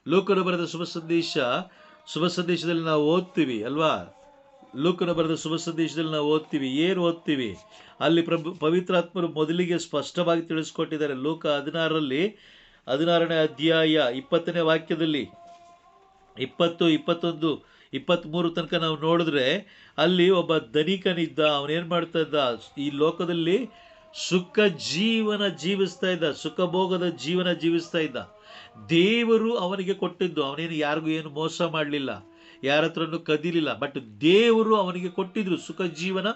[SPEAKER 1] ಲೂಕನು ಬರೆದ ಶುಭ ಸಂದೇಶದಲ್ಲಿ ನಾವು ಓದ್ತೀವಿ ಅಲ್ವಾ? ಲೂಕನು ಬರೆದ ಶುಭ ಸಂದೇಶದಲ್ಲಿ ನಾವು ಓದ್ತೀವಿ. ಏನು ಓದ್ತೀವಿ? ಅಲ್ಲಿ ಪವಿತ್ರಾತ್ಮರು ಮೊದಲಿಗೆ ಸ್ಪಷ್ಟವಾಗಿ ತಿಳಿಸ್ಕೊಟ್ಟಿದ್ದಾರೆ. ಲೂಕ 16ನೇ ಅಧ್ಯಾಯ 20ನೇ ವಾಕ್ಯದಲ್ಲಿ, 20, 21, 23 ತನಕ ನಾವು ನೋಡಿದ್ರೆ ಅಲ್ಲಿ ಒಬ್ಬ ಧನಿಕನಿದ್ದ. ಅವನೇನು ಮಾಡ್ತಾ ಇದ್ದ, ಈ ಲೋಕದಲ್ಲಿ ಸುಖ ಜೀವನ ಜೀವಿಸ್ತಾ ಇದ್ದ, ಸುಖಭೋಗದ ಜೀವನ ಜೀವಿಸ್ತಾ ಇದ್ದ. ದೇವರು ಅವನಿಗೆ ಕೊಟ್ಟಿದ್ದು, ಅವನೇನು ಯಾರಿಗೂ ಏನು ಮೋಸ ಮಾಡಲಿಲ್ಲ, ಯಾರ ಹತ್ರನೂ ಕದಿಲಿಲ್ಲ. ಬಟ್ ದೇವರು ಅವನಿಗೆ ಕೊಟ್ಟಿದ್ರು, ಸುಖ ಜೀವನ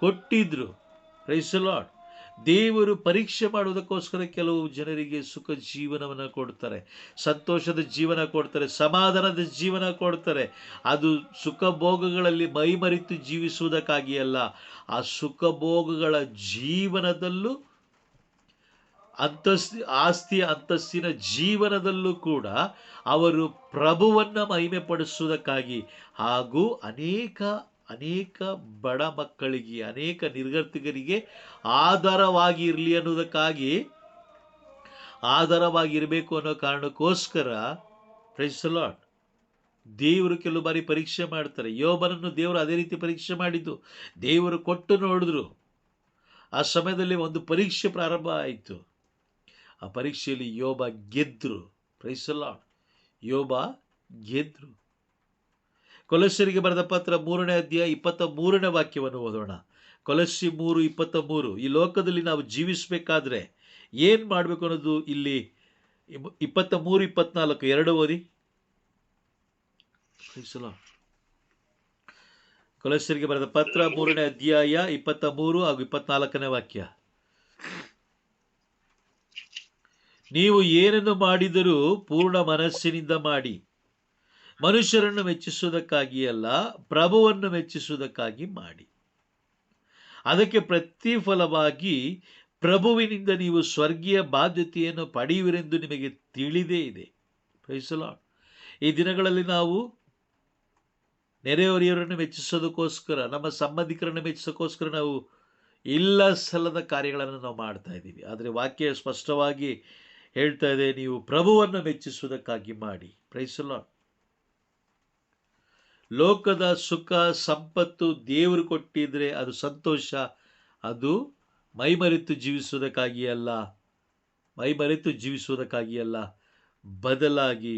[SPEAKER 1] ಕೊಟ್ಟಿದ್ರು. Praise the lord. ದೇವರು ಪರೀಕ್ಷೆ ಮಾಡುವುದಕ್ಕೋಸ್ಕರ ಕೆಲವು ಜನರಿಗೆ ಸುಖ ಜೀವನವನ್ನು ಕೊಡ್ತಾರೆ, ಸಂತೋಷದ ಜೀವನ ಕೊಡ್ತಾರೆ, ಸಮಾಧಾನದ ಜೀವನ ಕೊಡ್ತಾರೆ. ಅದು ಸುಖ ಭೋಗಗಳಲ್ಲಿ ಮೈಮರೆತು ಜೀವಿಸುವುದಕ್ಕಾಗಿ ಅಲ್ಲ, ಆ ಸುಖ ಭೋಗಗಳ ಜೀವನದಲ್ಲೂ ಆಸ್ತಿ ಅಂತಸ್ತಿನ ಜೀವನದಲ್ಲೂ ಕೂಡ ಅವರು ಪ್ರಭುವನ್ನು ಮಹಿಮೆ ಪಡಿಸುವುದಕ್ಕಾಗಿ, ಹಾಗೂ ಅನೇಕ ಬಡ ಮಕ್ಕಳಿಗೆ, ಅನೇಕ ನಿರ್ಗತಿಕರಿಗೆ ಆಧಾರವಾಗಿ ಇರಲಿ ಅನ್ನೋದಕ್ಕಾಗಿ, ಆಧಾರವಾಗಿರಬೇಕು ಅನ್ನೋ ಕಾರಣಕ್ಕೋಸ್ಕರ ಪ್ರೈಸ್ ದಿ ಲಾರ್ಡ್ ದೇವರು ಕೆಲವು ಬಾರಿ ಪರೀಕ್ಷೆ ಮಾಡ್ತಾರೆ. ಯೋಬನನ್ನು ದೇವರು ಅದೇ ರೀತಿ ಪರೀಕ್ಷೆ ಮಾಡಿದ್ದು. ದೇವರು ಕೊಟ್ಟು ನೋಡಿದ್ರು. ಆ ಸಮಯದಲ್ಲಿ ಒಂದು ಪರೀಕ್ಷೆ ಪ್ರಾರಂಭ ಆಯಿತು. ಆ ಪರೀಕ್ಷೆಯಲ್ಲಿ ಯೋಬ ಗೆದ್ರು. Praise the Lord. ಯೋಬ ಗೆದ್ರು. ಕೊಲಸ್ಯರಿಗೆ ಬರೆದ ಪತ್ರ 3ನೇ ಅಧ್ಯಾಯ 23ನೇ ವಾಕ್ಯವನ್ನು ಓದೋಣ. ಕೊಲಸ್ಸಿ 3:23. ಈ ಲೋಕದಲ್ಲಿ ನಾವು ಜೀವಿಸಬೇಕಾದ್ರೆ ಏನು ಮಾಡಬೇಕು ಅನ್ನೋದು ಇಲ್ಲಿ 23-24 ಎರಡು ಓದಿ. ಕೊಲಸ್ಯರಿಗೆ ಬರೆದ ಪತ್ರ 3ನೇ ಅಧ್ಯಾಯ 23 ಹಾಗೂ 24ನೇ ವಾಕ್ಯ. ನೀವು ಏನನ್ನು ಮಾಡಿದರೂ ಪೂರ್ಣ ಮನಸ್ಸಿನಿಂದ ಮಾಡಿ, ಮನುಷ್ಯರನ್ನು ಮೆಚ್ಚಿಸುವುದಕ್ಕಾಗಿ ಅಲ್ಲ, ಪ್ರಭುವನ್ನು ಮೆಚ್ಚಿಸುವುದಕ್ಕಾಗಿ ಮಾಡಿ. ಅದಕ್ಕೆ ಪ್ರತಿಫಲವಾಗಿ ಪ್ರಭುವಿನಿಂದ ನೀವು ಸ್ವರ್ಗೀಯ ಬಾಧ್ಯತೆಯನ್ನು ಪಡೆಯುವಿರೆಂದು ನಿಮಗೆ ತಿಳಿದೇ ಇದೆ. Praise the lord. ಈ ದಿನಗಳಲ್ಲಿ ನಾವು ನೆರೆಹೊರೆಯವರನ್ನು ಮೆಚ್ಚಿಸೋದಕ್ಕೋಸ್ಕರ, ನಮ್ಮ ಸಂಬಂಧಿಕರನ್ನು ಮೆಚ್ಚಿಸೋಕ್ಕೋಸ್ಕರ ನಾವು ಇಲ್ಲ ಸಲ್ಲದ ಕಾರ್ಯಗಳನ್ನು ನಾವು ಮಾಡ್ತಾ ಇದ್ದೀವಿ. ಆದರೆ ವಾಕ್ಯ ಸ್ಪಷ್ಟವಾಗಿ ಹೇಳ್ತಾ ಇದೆ, ನೀವು ಪ್ರಭುವನ್ನು ಮೆಚ್ಚಿಸುವುದಕ್ಕಾಗಿ ಮಾಡಿ. Praise the lord. ಲೋಕದ ಸುಖ ಸಂಪತ್ತು ದೇವರು ಕೊಟ್ಟಿದ್ರೆ ಅದು ಸಂತೋಷ, ಅದು ಮೈಮರೆತು ಜೀವಿಸುವುದಕ್ಕಾಗಿ ಅಲ್ಲ, ಬದಲಾಗಿ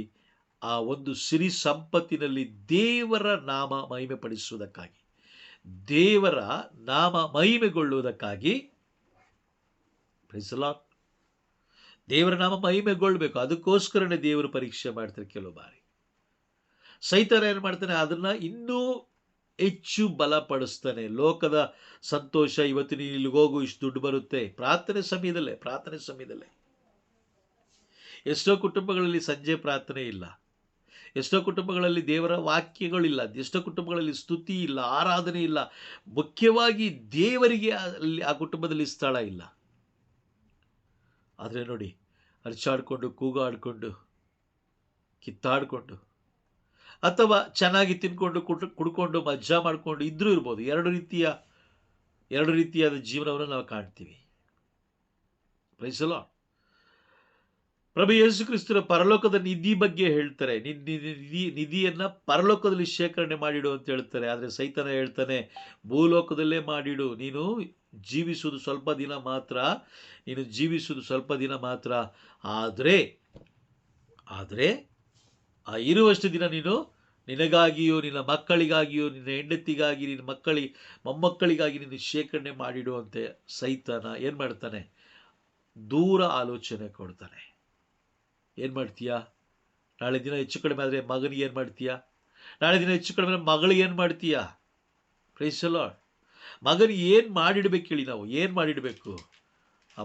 [SPEAKER 1] ಆ ಒಂದು ಸಿರಿ ಸಂಪತ್ತಿನಲ್ಲಿ ದೇವರ ನಾಮ ಮಹಿಮೆ ಪಡಿಸುವುದಕ್ಕಾಗಿ, ದೇವರ ನಾಮ ಮಹಿಮೆಗೊಳ್ಳುವುದಕ್ಕಾಗಿ. Price the lord. ದೇವರ ನಾಮ ಮಹಿಮೆಗೊಳ್ಳಬೇಕು. ಅದಕ್ಕೋಸ್ಕರನೇ ದೇವರು ಪರೀಕ್ಷೆ ಮಾಡ್ತಾರೆ. ಕೆಲವು ಬಾರಿ ಸೈತಾನ ಏನು ಮಾಡ್ತಾನೆ, ಅದನ್ನು ಇನ್ನೂ ಹೆಚ್ಚು ಬಲಪಡಿಸ್ತಾನೆ. ಲೋಕದ ಸಂತೋಷ, ಇವತ್ತು ನೀನು ಇಲ್ಲಿಗೆ ಹೋಗು, ಇಷ್ಟು ದುಡ್ಡು ಬರುತ್ತೆ. ಪ್ರಾರ್ಥನೆ ಸಮಯದಲ್ಲೇ ಎಷ್ಟೋ ಕುಟುಂಬಗಳಲ್ಲಿ ಸಂಜೆ ಪ್ರಾರ್ಥನೆ ಇಲ್ಲ, ಎಷ್ಟೋ ಕುಟುಂಬಗಳಲ್ಲಿ ದೇವರ ವಾಕ್ಯಗಳಿಲ್ಲ, ಎಷ್ಟೋ ಕುಟುಂಬಗಳಲ್ಲಿ ಸ್ತುತಿ ಇಲ್ಲ, ಆರಾಧನೆ ಇಲ್ಲ. ಮುಖ್ಯವಾಗಿ ದೇವರಿಗೆ ಅಲ್ಲಿ ಆ ಕುಟುಂಬದಲ್ಲಿ ಸ್ಥಳ ಇಲ್ಲ. ಆದರೆ ನೋಡಿ, ಅರ್ಚಾಡಿಕೊಂಡು, ಕೂಗಾಡಿಕೊಂಡು, ಕಿತ್ತಾಡಿಕೊಂಡು, ಅಥವಾ ಚೆನ್ನಾಗಿ ತಿನ್ಕೊಂಡು ಕುಡ್ಕೊಂಡು ಮಜ್ಜಾ ಮಾಡಿಕೊಂಡು ಇದ್ರೂ ಇರ್ಬೋದು. ಎರಡು ರೀತಿಯಾದ ಜೀವನವನ್ನು ನಾವು ಕಾಣ್ತೀವಿ. Praise the Lord. ಪ್ರಭು ಯೇಸು ಕ್ರಿಸ್ತನ ಪರಲೋಕದ ನಿಧಿ ಬಗ್ಗೆ ಹೇಳ್ತಾರೆ. ನಿಧಿಯನ್ನ ಪರಲೋಕದಲ್ಲಿ ಶೇಖರಣೆ ಮಾಡಿಡು ಅಂತ ಹೇಳ್ತಾರೆ. ಆದರೆ ಸೈತಾನ ಹೇಳ್ತಾನೆ, ಭೂಲೋಕದಲ್ಲೇ ಮಾಡಿಡು. ನೀನು ಜೀವಿಸುವುದು ಸ್ವಲ್ಪ ದಿನ ಮಾತ್ರ, ಆದರೆ ಆ ಇರುವಷ್ಟು ದಿನ ನೀನು ನಿನಗಾಗಿಯೋ, ನಿನ್ನ ಮಕ್ಕಳಿಗಾಗಿಯೋ, ನಿನ್ನ ಹೆಂಡತಿಗಾಗಿ, ನಿನ್ನ ಮೊಮ್ಮಕ್ಕಳಿಗಾಗಿ ನೀನು ಶೇಖರಣೆ ಮಾಡಿಡುವಂತೆ ಸೈತಾನ ಏನು ಮಾಡ್ತಾನೆ, ದೂರ ಆಲೋಚನೆ ಕೊಡ್ತಾನೆ. ಏನು ಮಾಡ್ತೀಯಾ? ನಾಳೆ ದಿನ ಹೆಚ್ಚು ಕಡಿಮೆ ಆದರೆ ಮಗನಿಗೆ ಏನು ಮಾಡ್ತೀಯಾ? ನಾಳೆ ದಿನ ಹೆಚ್ಚು ಕಡಿಮೆ ಆದರೆ ಮಗಳಿಗೆ ಏನು ಮಾಡ್ತೀಯಾ? Praise the lord. ಮಗನಿಗೆ ಏನು ಮಾಡಿಡಬೇಕು ಹೇಳಿ? ನಾವು ಏನು ಮಾಡಿಡಬೇಕು? ಆ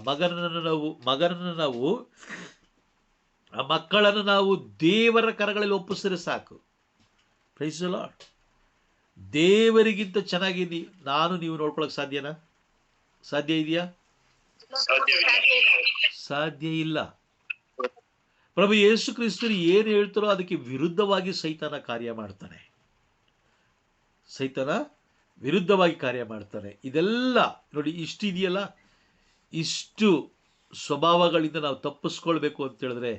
[SPEAKER 1] ಮಕ್ಕಳನ್ನು ನಾವು ದೇವರ ಕರಗಳಲ್ಲಿ ಒಪ್ಪಿಸಿದ್ರೆ ಸಾಕು. Price the lord. ದೇವರಿಗಿಂತ ಚೆನ್ನಾಗಿ ನೀವು ನೋಡ್ಕೊಳ್ಳೋಕೆ ಸಾಧ್ಯ ಇದೆಯಾ? ಸಾಧ್ಯ ಇಲ್ಲ. ಪ್ರಭು ಯೇಸು ಕ್ರಿಸ್ತರು ಏನು ಹೇಳ್ತಾರೋ ಅದಕ್ಕೆ ವಿರುದ್ಧವಾಗಿ ಸೈತಾನ ಕಾರ್ಯ ಮಾಡ್ತಾನೆ. ಇದೆಲ್ಲ ನೋಡಿ, ಇಷ್ಟಿದೆಯಲ್ಲ, ಇಷ್ಟು ಸ್ವಭಾವಗಳಿಂದ ನಾವು ತಪ್ಪಿಸ್ಕೊಳ್ಬೇಕು ಅಂತ ಹೇಳಿದ್ರೆ,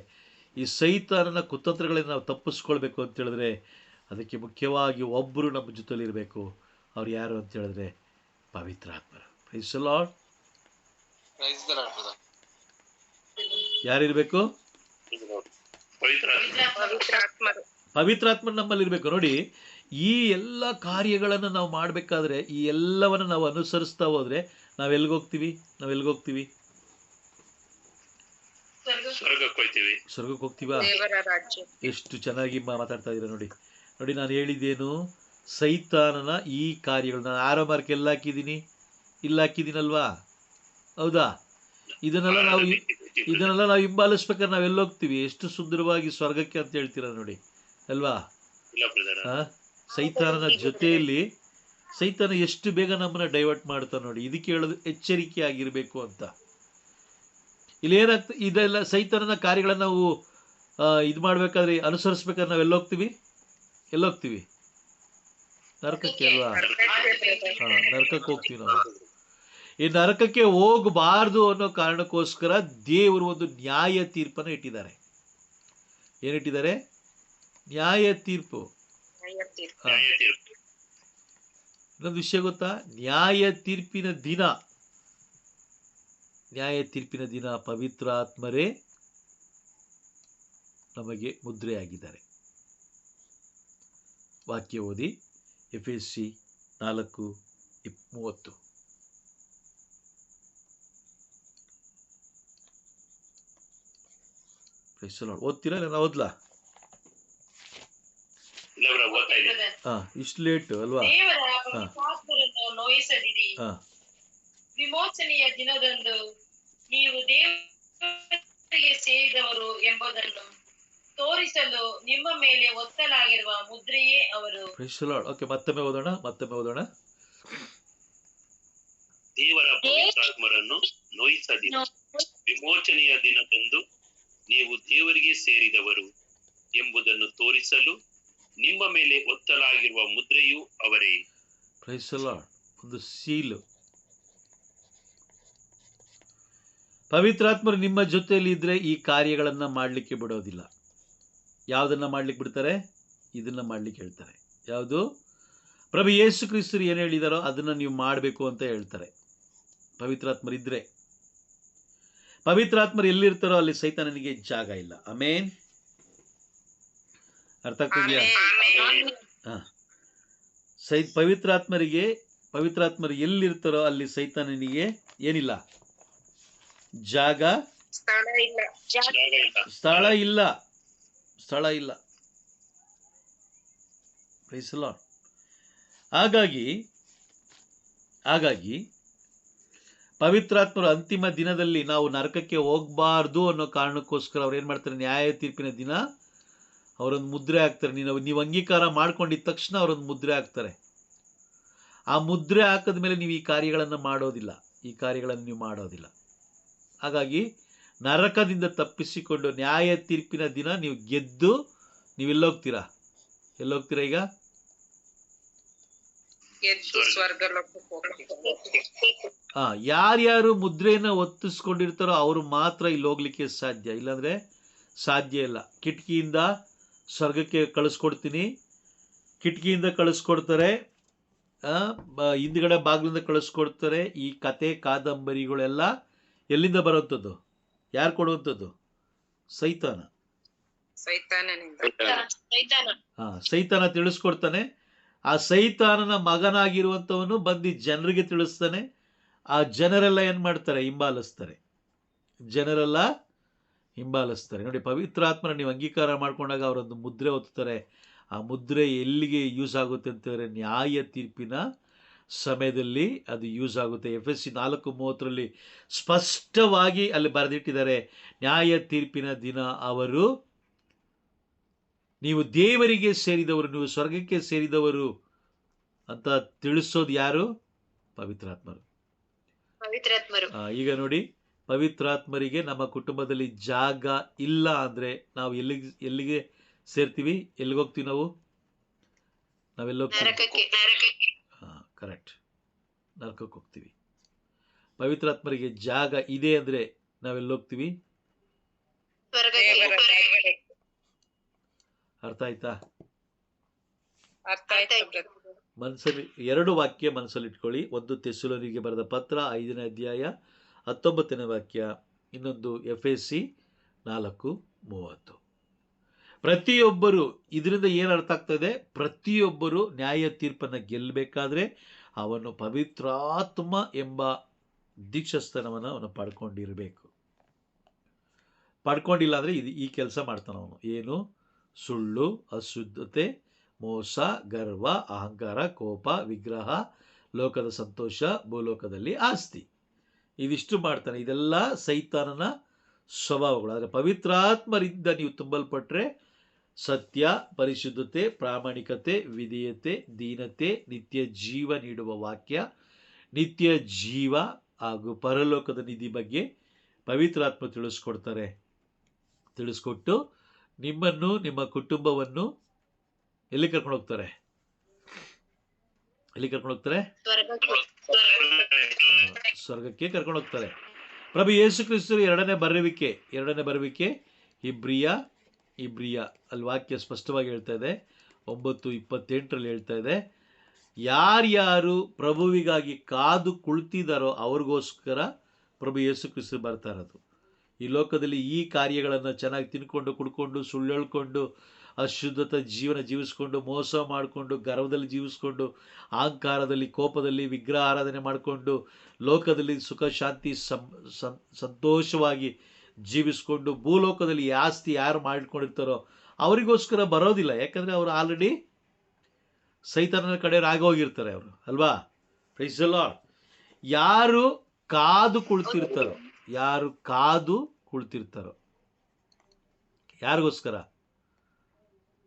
[SPEAKER 1] ಈ ಸೈತಾನನ ಕುತಂತ್ರಗಳಿಂದ ನಾವು ತಪ್ಪಿಸ್ಕೊಳ್ಬೇಕು ಅಂತ ಹೇಳಿದ್ರೆ, ಅದಕ್ಕೆ ಮುಖ್ಯವಾಗಿ ಒಬ್ಬರು ನಮ್ಮ ಜೊತೆಲಿ ಇರಬೇಕು. ಅವ್ರು ಯಾರು ಅಂತ ಹೇಳಿದ್ರೆ ಪವಿತ್ರಾತ್ಮರು. Praise the Lord. ಯಾರಿರ್ಬೇಕು? ಪವಿತ್ರಾತ್ಮ ನಮ್ಮಲ್ಲಿ ಇರಬೇಕು. ನೋಡಿ, ಈ ಎಲ್ಲ ಕಾರ್ಯಗಳನ್ನು ನಾವು ಮಾಡಬೇಕಾದ್ರೆ, ಈ ಎಲ್ಲವನ್ನು ನಾವು ಅನುಸರಿಸ್ತಾ ಹೋದರೆ ನಾವೆಲ್ಗೋಗ್ತೀವಿ?
[SPEAKER 2] ಸ್ವರ್ಗಕ್ಕೆ ಹೋಗ್ತೀವಿ.
[SPEAKER 1] ಸ್ವರ್ಗಕ್ಕೆ ಹೋಗ್ತೀವಾ?
[SPEAKER 3] ದೇವರ ರಾಜ್ಯ.
[SPEAKER 1] ಎಷ್ಟು ಚೆನ್ನಾಗಿ ಮಾತಾಡ್ತಾ ಇದ್ದೀರಾ ನೋಡಿ. ನಾನು ಹೇಳಿದ್ದೇನು? ಸೈತಾನನ ಈ ಕಾರ್ಯಗಳು ನಾನು ಆರೋ ಮಾರ್ಕ್ ಎಲ್ಲ ಹಾಕಿದ್ದೀನಿ, ಇಲ್ಲ ಹಾಕಿದ್ದೀನಲ್ವಾ? ಹೌದಾ? ಇದನ್ನೆಲ್ಲ ನಾವು ಹಿಂಬಾಲಿಸ್ಬೇಕಾದ್ರೆ ನಾವು ಎಲ್ಲೋಗ್ತೀವಿ? ಎಷ್ಟು ಸುಂದರವಾಗಿ ಸ್ವರ್ಗಕ್ಕೆ ಅಂತ ಹೇಳ್ತೀರಾ ನೋಡಿ, ಅಲ್ವಾ?
[SPEAKER 2] ಇಲ್ಲ ಬ್ರದರ್,
[SPEAKER 1] ಸೈತಾನನ ಜೊತೆಯಲ್ಲಿ ಸೈತಾನ ಎಷ್ಟು ಬೇಗ ನಮ್ಮನ್ನ ಡೈವರ್ಟ್ ಮಾಡ್ತಾ ನೋಡಿ. ಇದಕ್ಕೆ ಹೇಳೋದು ಎಚ್ಚರಿಕೆ ಆಗಿರಬೇಕು ಅಂತ. ಇಲ್ಲಿ ಏನಾಗ್ತದೆ, ಇದೆಲ್ಲ ಸೈತಾನನ ಕಾರ್ಯಗಳನ್ನ ನಾವು ಇದು ಮಾಡ್ಬೇಕಾದ್ರೆ, ಅನುಸರಿಸ್ಬೇಕಾದ್ರೆ ನಾವು ಎಲ್ಲೋಗ್ತೀವಿ? ನರಕಕ್ಕೆ ಅಲ್ವಾ? ನರಕಕ್ಕೆ ಹೋಗ್ತೀವಿ ನಾವು. ಈ ನರಕಕ್ಕೆ ಹೋಗಬಾರ್ದು ಅನ್ನೋ ಕಾರಣಕ್ಕೋಸ್ಕರ ದೇವರು ಒಂದು ನ್ಯಾಯ ತೀರ್ಪನ್ನು ಇಟ್ಟಿದ್ದಾರೆ. ಏನಿಟ್ಟಿದ್ದಾರೆ? ನ್ಯಾಯ ತೀರ್ಪು. ಇನ್ನೊಂದು ವಿಷಯ ಗೊತ್ತಾ? ನ್ಯಾಯ ತೀರ್ಪಿನ ದಿನ ಪವಿತ್ರಾತ್ಮರೇ ನಮಗೆ ಮುದ್ರೆಯಾಗಿದ್ದಾರೆ. ವಾಕ್ಯ ಓದಿ, ಎಫೆಸಿ 4:30. ಓದ್ತೀರಾ? ನಾನು ಓದ್ಲಾ? ಇಷ್ಟು ಲೇಟ್ ಅಲ್ವಾ?
[SPEAKER 3] ದೇವರ ಪವಿತ್ರಾತ್ಮರನ್ನು ನೋಯಿಸದಿರಿ. ವಿಮೋಚನೆಯ ದಿನದಂದು ನೀವು ದೇವರಿಗೆ ಸೇರಿದವರು ಎಂಬುದನ್ನು ತೋರಿಸಲು ನಿಮ್ಮ ಮೇಲೆ ಒತ್ತಲಾಗಿರುವ ಮುದ್ರೆಯೇ ಅವರು.
[SPEAKER 1] ಓಕೆ, ಮತ್ತೊಮ್ಮೆ ಓದೋಣ.
[SPEAKER 2] ದೇವರ ಪವಿತ್ರಾತ್ಮರನ್ನು ನೋಯಿಸದಿರಿ. ವಿಮೋಚನೆಯ ದಿನದಂದು ನೀವು ದೇವರಿಗೆ ಸೇರಿದವರು ಎಂಬುದನ್ನು ತೋರಿಸಲು ನಿಮ್ಮ ಮೇಲೆ ಒತ್ತಲಾಗಿರುವ ಮುದ್ರೆಯೂ ಅವರೇ.
[SPEAKER 1] ಒಂದು ಸೀಲು. ಪವಿತ್ರಾತ್ಮರು ನಿಮ್ಮ ಜೊತೆಯಲ್ಲಿ ಇದ್ರೆ ಈ ಕಾರ್ಯಗಳನ್ನ ಮಾಡಲಿಕ್ಕೆ ಬಿಡೋದಿಲ್ಲ. ಯಾವುದನ್ನ ಮಾಡ್ಲಿಕ್ಕೆ ಬಿಡ್ತಾರೆ? ಇದನ್ನ ಮಾಡ್ಲಿಕ್ಕೆ ಹೇಳ್ತಾರೆ. ಯಾವುದು? ಪ್ರಭು ಯೇಸು ಕ್ರಿಸ್ತರು ಏನು ಹೇಳಿದಾರೋ ಅದನ್ನ ನೀವು ಮಾಡಬೇಕು ಅಂತ ಹೇಳ್ತಾರೆ. ಪವಿತ್ರಾತ್ಮರಿದ್ರೆ. ಪವಿತ್ರಾತ್ಮರು ಎಲ್ಲಿರ್ತಾರೋ ಅಲ್ಲಿ ಸೈತಾನನಿಗೆ ಜಾಗ ಇಲ್ಲ. ಆಮೇನ್. ಅರ್ಥ ಆಗ್ತಿದೆಯಾ? ಪವಿತ್ರಾತ್ಮರು ಎಲ್ಲಿರ್ತಾರೋ ಅಲ್ಲಿ ಸೈತಾನನಿಗೆ ಏನಿಲ್ಲ? ಜಾಗ, ಸ್ಥಳ ಇಲ್ಲ. ಹಾಗಾಗಿ ಪವಿತ್ರಾತ್ಮರು ಅಂತಿಮ ದಿನದಲ್ಲಿ ನಾವು ನರಕಕ್ಕೆ ಹೋಗಬಾರ್ದು ಅನ್ನೋ ಕಾರಣಕ್ಕೋಸ್ಕರ ಅವ್ರು ಏನು ಮಾಡ್ತಾರೆ? ನ್ಯಾಯ ತೀರ್ಪಿನ ದಿನ ಅವರೊಂದು ಮುದ್ರೆ ಹಾಕ್ತಾರೆ. ನೀವು ಅಂಗೀಕಾರ ಮಾಡ್ಕೊಂಡಿದ್ದ ತಕ್ಷಣ ಅವರೊಂದು ಮುದ್ರೆ ಹಾಕ್ತಾರೆ. ಆ ಮುದ್ರೆ ಹಾಕಿದ ಮೇಲೆ ನೀವು ಈ ಕಾರ್ಯಗಳನ್ನು ಮಾಡೋದಿಲ್ಲ. ಹಾಗಾಗಿ ನರಕದಿಂದ ತಪ್ಪಿಸಿಕೊಂಡು ನ್ಯಾಯ ತೀರ್ಪಿನ ದಿನ ನೀವು ಗೆದ್ದು ನೀವೆಲ್ಲೋಗ್ತೀರಾ? ಈಗ ಯಾರ್ಯಾರು ಮುದ್ರೆಯನ್ನು ಒತ್ತಿಸ್ಕೊಂಡಿರ್ತಾರೋ ಅವರು ಮಾತ್ರ ಇಲ್ಲಿ ಹೋಗ್ಲಿಕ್ಕೆ ಸಾಧ್ಯ, ಇಲ್ಲಾಂದ್ರೆ ಸಾಧ್ಯ ಇಲ್ಲ. ಕಿಟಕಿಯಿಂದ ಸ್ವರ್ಗಕ್ಕೆ ಕಳಿಸ್ಕೊಡ್ತೀನಿ, ಕಿಟಕಿಯಿಂದ ಕಳಿಸ್ಕೊಡ್ತಾರೆ, ಹಿಂದ್ಗಡೆ ಬಾಗಿಲಿಂದ ಕಳಿಸ್ಕೊಡ್ತಾರೆ. ಈ ಕತೆ ಕಾದಂಬರಿಗಳೆಲ್ಲ ಎಲ್ಲಿಂದ ಬರುವಂಥದ್ದು? ಯಾರು ಕೊಡುವಂಥದ್ದು? ಸೈತಾನ ತಿಳಿಸ್ಕೊಡ್ತಾನೆ. ಆ ಸೈತಾನನ ಮಗನಾಗಿರುವಂಥವನು ಬಂದು ಜನರಿಗೆ ತಿಳಿಸ್ತಾನೆ. ಆ ಜನರೆಲ್ಲ ಏನು ಮಾಡ್ತಾರೆ? ಹಿಂಬಾಲಿಸ್ತಾರೆ. ನೋಡಿ, ಪವಿತ್ರಾತ್ಮನ ನೀವು ಅಂಗೀಕಾರ ಮಾಡ್ಕೊಂಡಾಗ ಅವರೊಂದು ಮುದ್ರೆ ಒತ್ತುತ್ತಾರೆ. ಆ ಮುದ್ರೆ ಎಲ್ಲಿಗೆ ಯೂಸ್ ಆಗುತ್ತೆ ಅಂತ ಹೇಳಿದ್ರೆ ನ್ಯಾಯ ತೀರ್ಪಿನ ಸಮಯದಲ್ಲಿ ಅದು ಯೂಸ್ ಆಗುತ್ತೆ. ಎಫೆಸಿ 4:30 ಸ್ಪಷ್ಟವಾಗಿ ಅಲ್ಲಿ ಬರೆದಿಟ್ಟಿದ್ದಾರೆ, ನ್ಯಾಯ ತೀರ್ಪಿನ ದಿನ ಅವರು ನೀವು ದೇವರಿಗೆ ಸೇರಿದವರು, ನೀವು ಸ್ವರ್ಗಕ್ಕೆ ಸೇರಿದವರು ಅಂತ ತಿಳಿಸೋದು ಯಾರು? ಪವಿತ್ರಾತ್ಮರು. ಈಗ ನೋಡಿ, ಪವಿತ್ರಾತ್ಮರಿಗೆ ನಮ್ಮ ಕುಟುಂಬದಲ್ಲಿ ಜಾಗ ಇಲ್ಲ ಅಂದ್ರೆ ನಾವು ಎಲ್ಲಿಗೆ ಸೇರ್ತೀವಿ? ಎಲ್ಲಿಗೋಗ್ತೀವಿ? ನಾವೆಲ್ಲೋಗ್ತೀವಿ? ಕರೆಕ್ಟ್, ನರಕಕ್ಕೆ ಹೋಗ್ತೀವಿ. ಪವಿತ್ರಾತ್ಮರಿಗೆ ಜಾಗ ಇದೆ ಅಂದ್ರೆ ನಾವೆಲ್ಲೋಗ್ತೀವಿ? ಅರ್ಥ ಆಯ್ತಾ? ಮನಸ್ಸಲ್ಲಿ 2 ವಾಕ್ಯ ಮನಸ್ಸಲ್ಲಿ ಇಟ್ಕೊಳ್ಳಿ. ಒಂದು ಥೆಸಲೋನಿಗೆ ಬರೆದ ಪತ್ರ 5ನೇ ಅಧ್ಯಾಯ 19ನೇ ವಾಕ್ಯ, ಇನ್ನೊಂದು ಎಫೆಸಿ 4:30. ಪ್ರತಿಯೊಬ್ಬರು ಇದರಿಂದ ಏನು ಅರ್ಥ ಆಗ್ತದೆ, ಪ್ರತಿಯೊಬ್ಬರು ನ್ಯಾಯ ತೀರ್ಪನ್ನು ಗೆಲ್ಲಬೇಕಾದ್ರೆ ಅವನು ಪವಿತ್ರಾತ್ಮ ಎಂಬ ದೀಕ್ಷಾಸ್ಥಾನವನ್ನು ಅವನು ಪಡ್ಕೊಂಡಿಲ್ಲ ಅಂದರೆ ಈ ಕೆಲಸ ಮಾಡ್ತಾನೆ ಅವನು. ಏನು? ಸುಳ್ಳು, ಅಶುದ್ಧತೆ, ಮೋಸ, ಗರ್ವ, ಅಹಂಕಾರ, ಕೋಪ, ವಿಗ್ರಹ, ಲೋಕದ ಸಂತೋಷ, ಭೂಲೋಕದಲ್ಲಿ ಆಸ್ತಿ, ಇದಿಷ್ಟು ಮಾಡ್ತಾನೆ. ಇದೆಲ್ಲ ಸೈತಾನನ ಸ್ವಭಾವಗಳು. ಆದರೆ ಪವಿತ್ರಾತ್ಮರಿಂದ ನೀವು ತುಂಬಲ್ಪಟ್ಟರೆ ಸತ್ಯ, ಪರಿಶುದ್ಧತೆ, ಪ್ರಾಮಾಣಿಕತೆ, ವಿಧೇಯತೆ, ದೀನತೆ, ನಿತ್ಯ ಜೀವ ನೀಡುವ ವಾಕ್ಯ, ನಿತ್ಯ ಜೀವ ಹಾಗೂ ಪರಲೋಕದ ನಿಧಿ ಬಗ್ಗೆ ಪವಿತ್ರಾತ್ಮ ತಿಳಿಸ್ಕೊಟ್ಟು ನಿಮ್ಮನ್ನು, ನಿಮ್ಮ ಕುಟುಂಬವನ್ನು ಎಲ್ಲಿ ಕರ್ಕೊಂಡು ಹೋಗ್ತಾರೆ? ಸ್ವರ್ಗಕ್ಕೆ ಕರ್ಕೊಂಡು ಹೋಗ್ತಾರೆ. ಪ್ರಭು ಯೇಸು ಕ್ರಿಸ್ತರು ಎರಡನೇ ಬರುವಿಕೆ ಇಬ್ರಿಯ ಅಲ್ಲಿ ವಾಕ್ಯ ಸ್ಪಷ್ಟವಾಗಿ ಹೇಳ್ತಾ ಇದೆ, 9:28 ಹೇಳ್ತಾ ಇದೆ, ಯಾರ್ಯಾರು ಪ್ರಭುವಿಗಾಗಿ ಕಾದು ಕುಳಿತಿದ್ದಾರೋ ಅವ್ರಿಗೋಸ್ಕರ ಪ್ರಭು ಯೇಸು ಕ್ರಿಸ್ತರು ಬರ್ತಾ ಇರೋದು. ಈ ಲೋಕದಲ್ಲಿ ಈ ಕಾರ್ಯಗಳನ್ನು ಚೆನ್ನಾಗಿ ತಿನ್ಕೊಂಡು, ಕುಡ್ಕೊಂಡು, ಸುಳ್ಳು ಹೇಳ್ಕೊಂಡು, ಅಶುದ್ಧತೆ ಜೀವನ ಜೀವಿಸ್ಕೊಂಡು, ಮೋಸ ಮಾಡಿಕೊಂಡು, ಗರ್ವದಲ್ಲಿ ಜೀವಿಸ್ಕೊಂಡು, ಅಹಂಕಾರದಲ್ಲಿ, ಕೋಪದಲ್ಲಿ, ವಿಗ್ರಹ ಆರಾಧನೆ ಮಾಡಿಕೊಂಡು, ಲೋಕದಲ್ಲಿ ಸುಖ ಶಾಂತಿ ಸಂತೋಷವಾಗಿ ಜೀವಿಸ್ಕೊಂಡು, ಭೂಲೋಕದಲ್ಲಿ ಆಸ್ತಿ ಯಾರು ಮಾಡಿಕೊಂಡಿರ್ತಾರೋ ಅವರಿಗೋಸ್ಕರ ಬರೋದಿಲ್ಲ. ಯಾಕಂದರೆ ಅವರು ಆಲ್ರೆಡಿ ಸೈತಾನನ ಕಡೆ ಆಗೋಗಿರ್ತಾರೆ ಅವರು, ಅಲ್ವಾ? Praise the lord. ಯಾರು ಕಾದು ಕುಳಿತಿರ್ತಾರೋ ಯಾರಿಗೋಸ್ಕರ?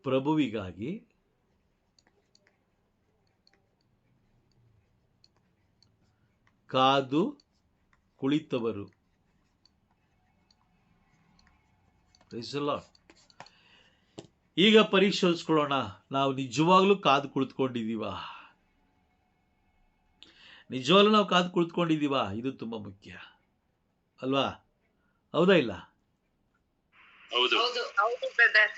[SPEAKER 1] ಪ್ರಭುವಿಗಾಗಿ ಕಾದು ಕುಳಿತವರು. ಈಗ ಪರೀಕ್ಷಿಸ್ಕೊಳ್ಳೋಣ, ನಾವು ನಿಜವಾಗ್ಲೂ ಕಾದು ಕುಳಿತುಕೊಂಡಿದ್ದೀವಾ? ಇದು ತುಂಬ ಮುಖ್ಯ ಅಲ್ವಾ? ಹೌದಾ ಇಲ್ಲ?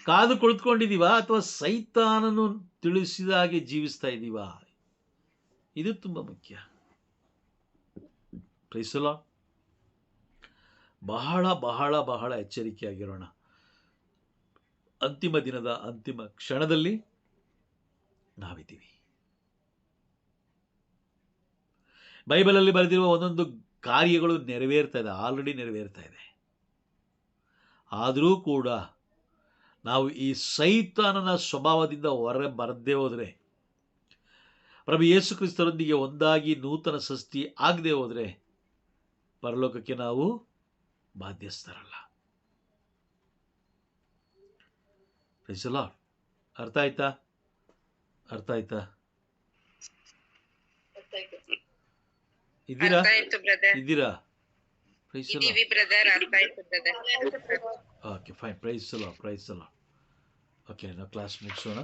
[SPEAKER 1] ಕಾದು ಕುಳಿತುಕೊಂಡಿದ್ದೀವಾ ಅಥವಾ ಸೈತಾನನು ತಿಳಿಸಿದ ಹಾಗೆ ಜೀವಿಸ್ತಾ ಇದ್ದೀವಾ? ಇದು ತುಂಬ ಮುಖ್ಯ. Praise the lord. ಬಹಳ ಬಹಳ ಬಹಳ ಎಚ್ಚರಿಕೆಯಾಗಿರೋಣ. ಅಂತಿಮ ದಿನದ ಅಂತಿಮ ಕ್ಷಣದಲ್ಲಿ ನಾವಿದ್ದೀವಿ. ಬೈಬಲಲ್ಲಿ ಬರೆದಿರುವ ಒಂದೊಂದು ಕಾರ್ಯಗಳು ಆಲ್ರೆಡಿ ನೆರವೇರ್ತಾ ಇದೆ. ಆದರೂ ಕೂಡ ನಾವು ಈ ಸೈತಾನನ ಸ್ವಭಾವದಿಂದ ಹೊರ ಬರದೇ ಹೋದರೆ, ಪ್ರಭು ಯೇಸು ಕ್ರಿಸ್ತರೊಂದಿಗೆ ಒಂದಾಗಿ ನೂತನ ಸೃಷ್ಟಿ ಆಗದೆ ಹೋದರೆ ಪರಲೋಕಕ್ಕೆ ನಾವು ಬಾಧ್ಯಸ್ಥರಲ್ಲ. Price the lord. ಅರ್ಥ ಆಯ್ತಾ? ಇದ್ದೀರಾ? Praise the lord. Okay, fine. Praise the lord. Okay, ನಾವು ಕ್ಲಾಸ್ ಮುಗಿಸೋಣ.